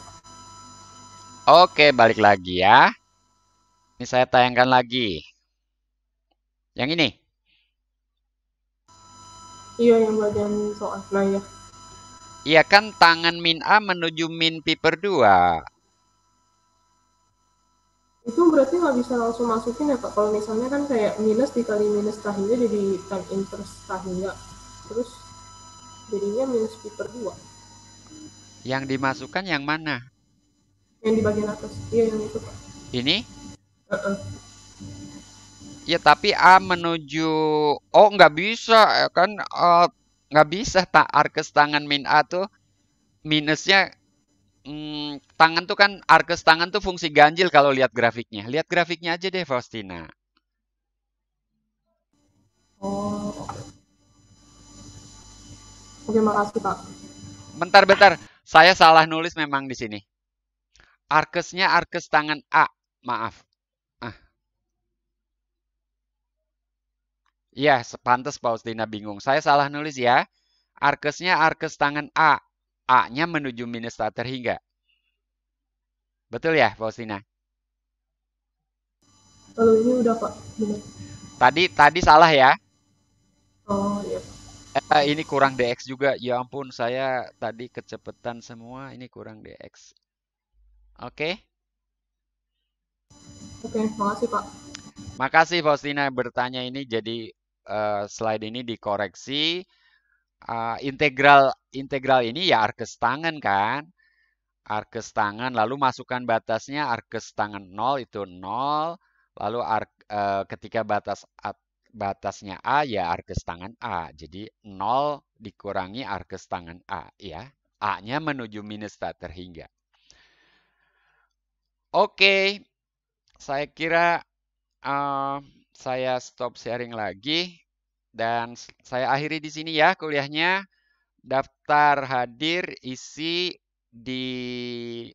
Oke, balik lagi ya. Ini saya tayangkan lagi. Yang ini? Iya, yang bagian soal. Nah ya. Iya kan tangan min A menuju min pi per 2. Itu berarti nggak bisa langsung masukin ya Pak? Kalau misalnya kan kayak minus dikali minus K hingga jadi tan inverse K hingga. Terus jadinya minus pi per 2. Yang dimasukkan yang mana? Yang di bagian atas. Iya, yang itu Pak. Ini? Ya tapi A menuju, oh nggak bisa kan, nggak bisa arkes tangan min A tuh minusnya, tangan tuh kan arkes tangan tuh fungsi ganjil kalau lihat grafiknya. Lihat grafiknya aja deh Faustina. Oh. Oke, makasih Pak. Bentar, saya salah nulis memang di sini. Arkesnya arkes tangan A, maaf. Iya, pantas Faustina bingung. Saya salah nulis ya. Arkesnya arkes tangan A. A-nya menuju minus tak terhingga. Betul ya, Faustina? Kalau ini udah Pak, benar. Tadi salah ya. Oh iya. Ini kurang DX juga. Ya ampun, saya tadi kecepatan semua. Ini kurang DX. Oke. Oke, makasih Pak. Makasih Faustina bertanya ini. Jadi slide ini dikoreksi. Integral ini ya arkes tangan kan. Arkes tangan, lalu masukkan batasnya arkes tangan 0 itu 0. Lalu ketika batasnya A ya arkes tangan A. Jadi 0 dikurangi arkes tangan A ya. A-nya menuju minus tak terhingga. Oke, saya kira saya stop sharing lagi dan saya akhiri di sini ya kuliahnya. Daftar hadir isi di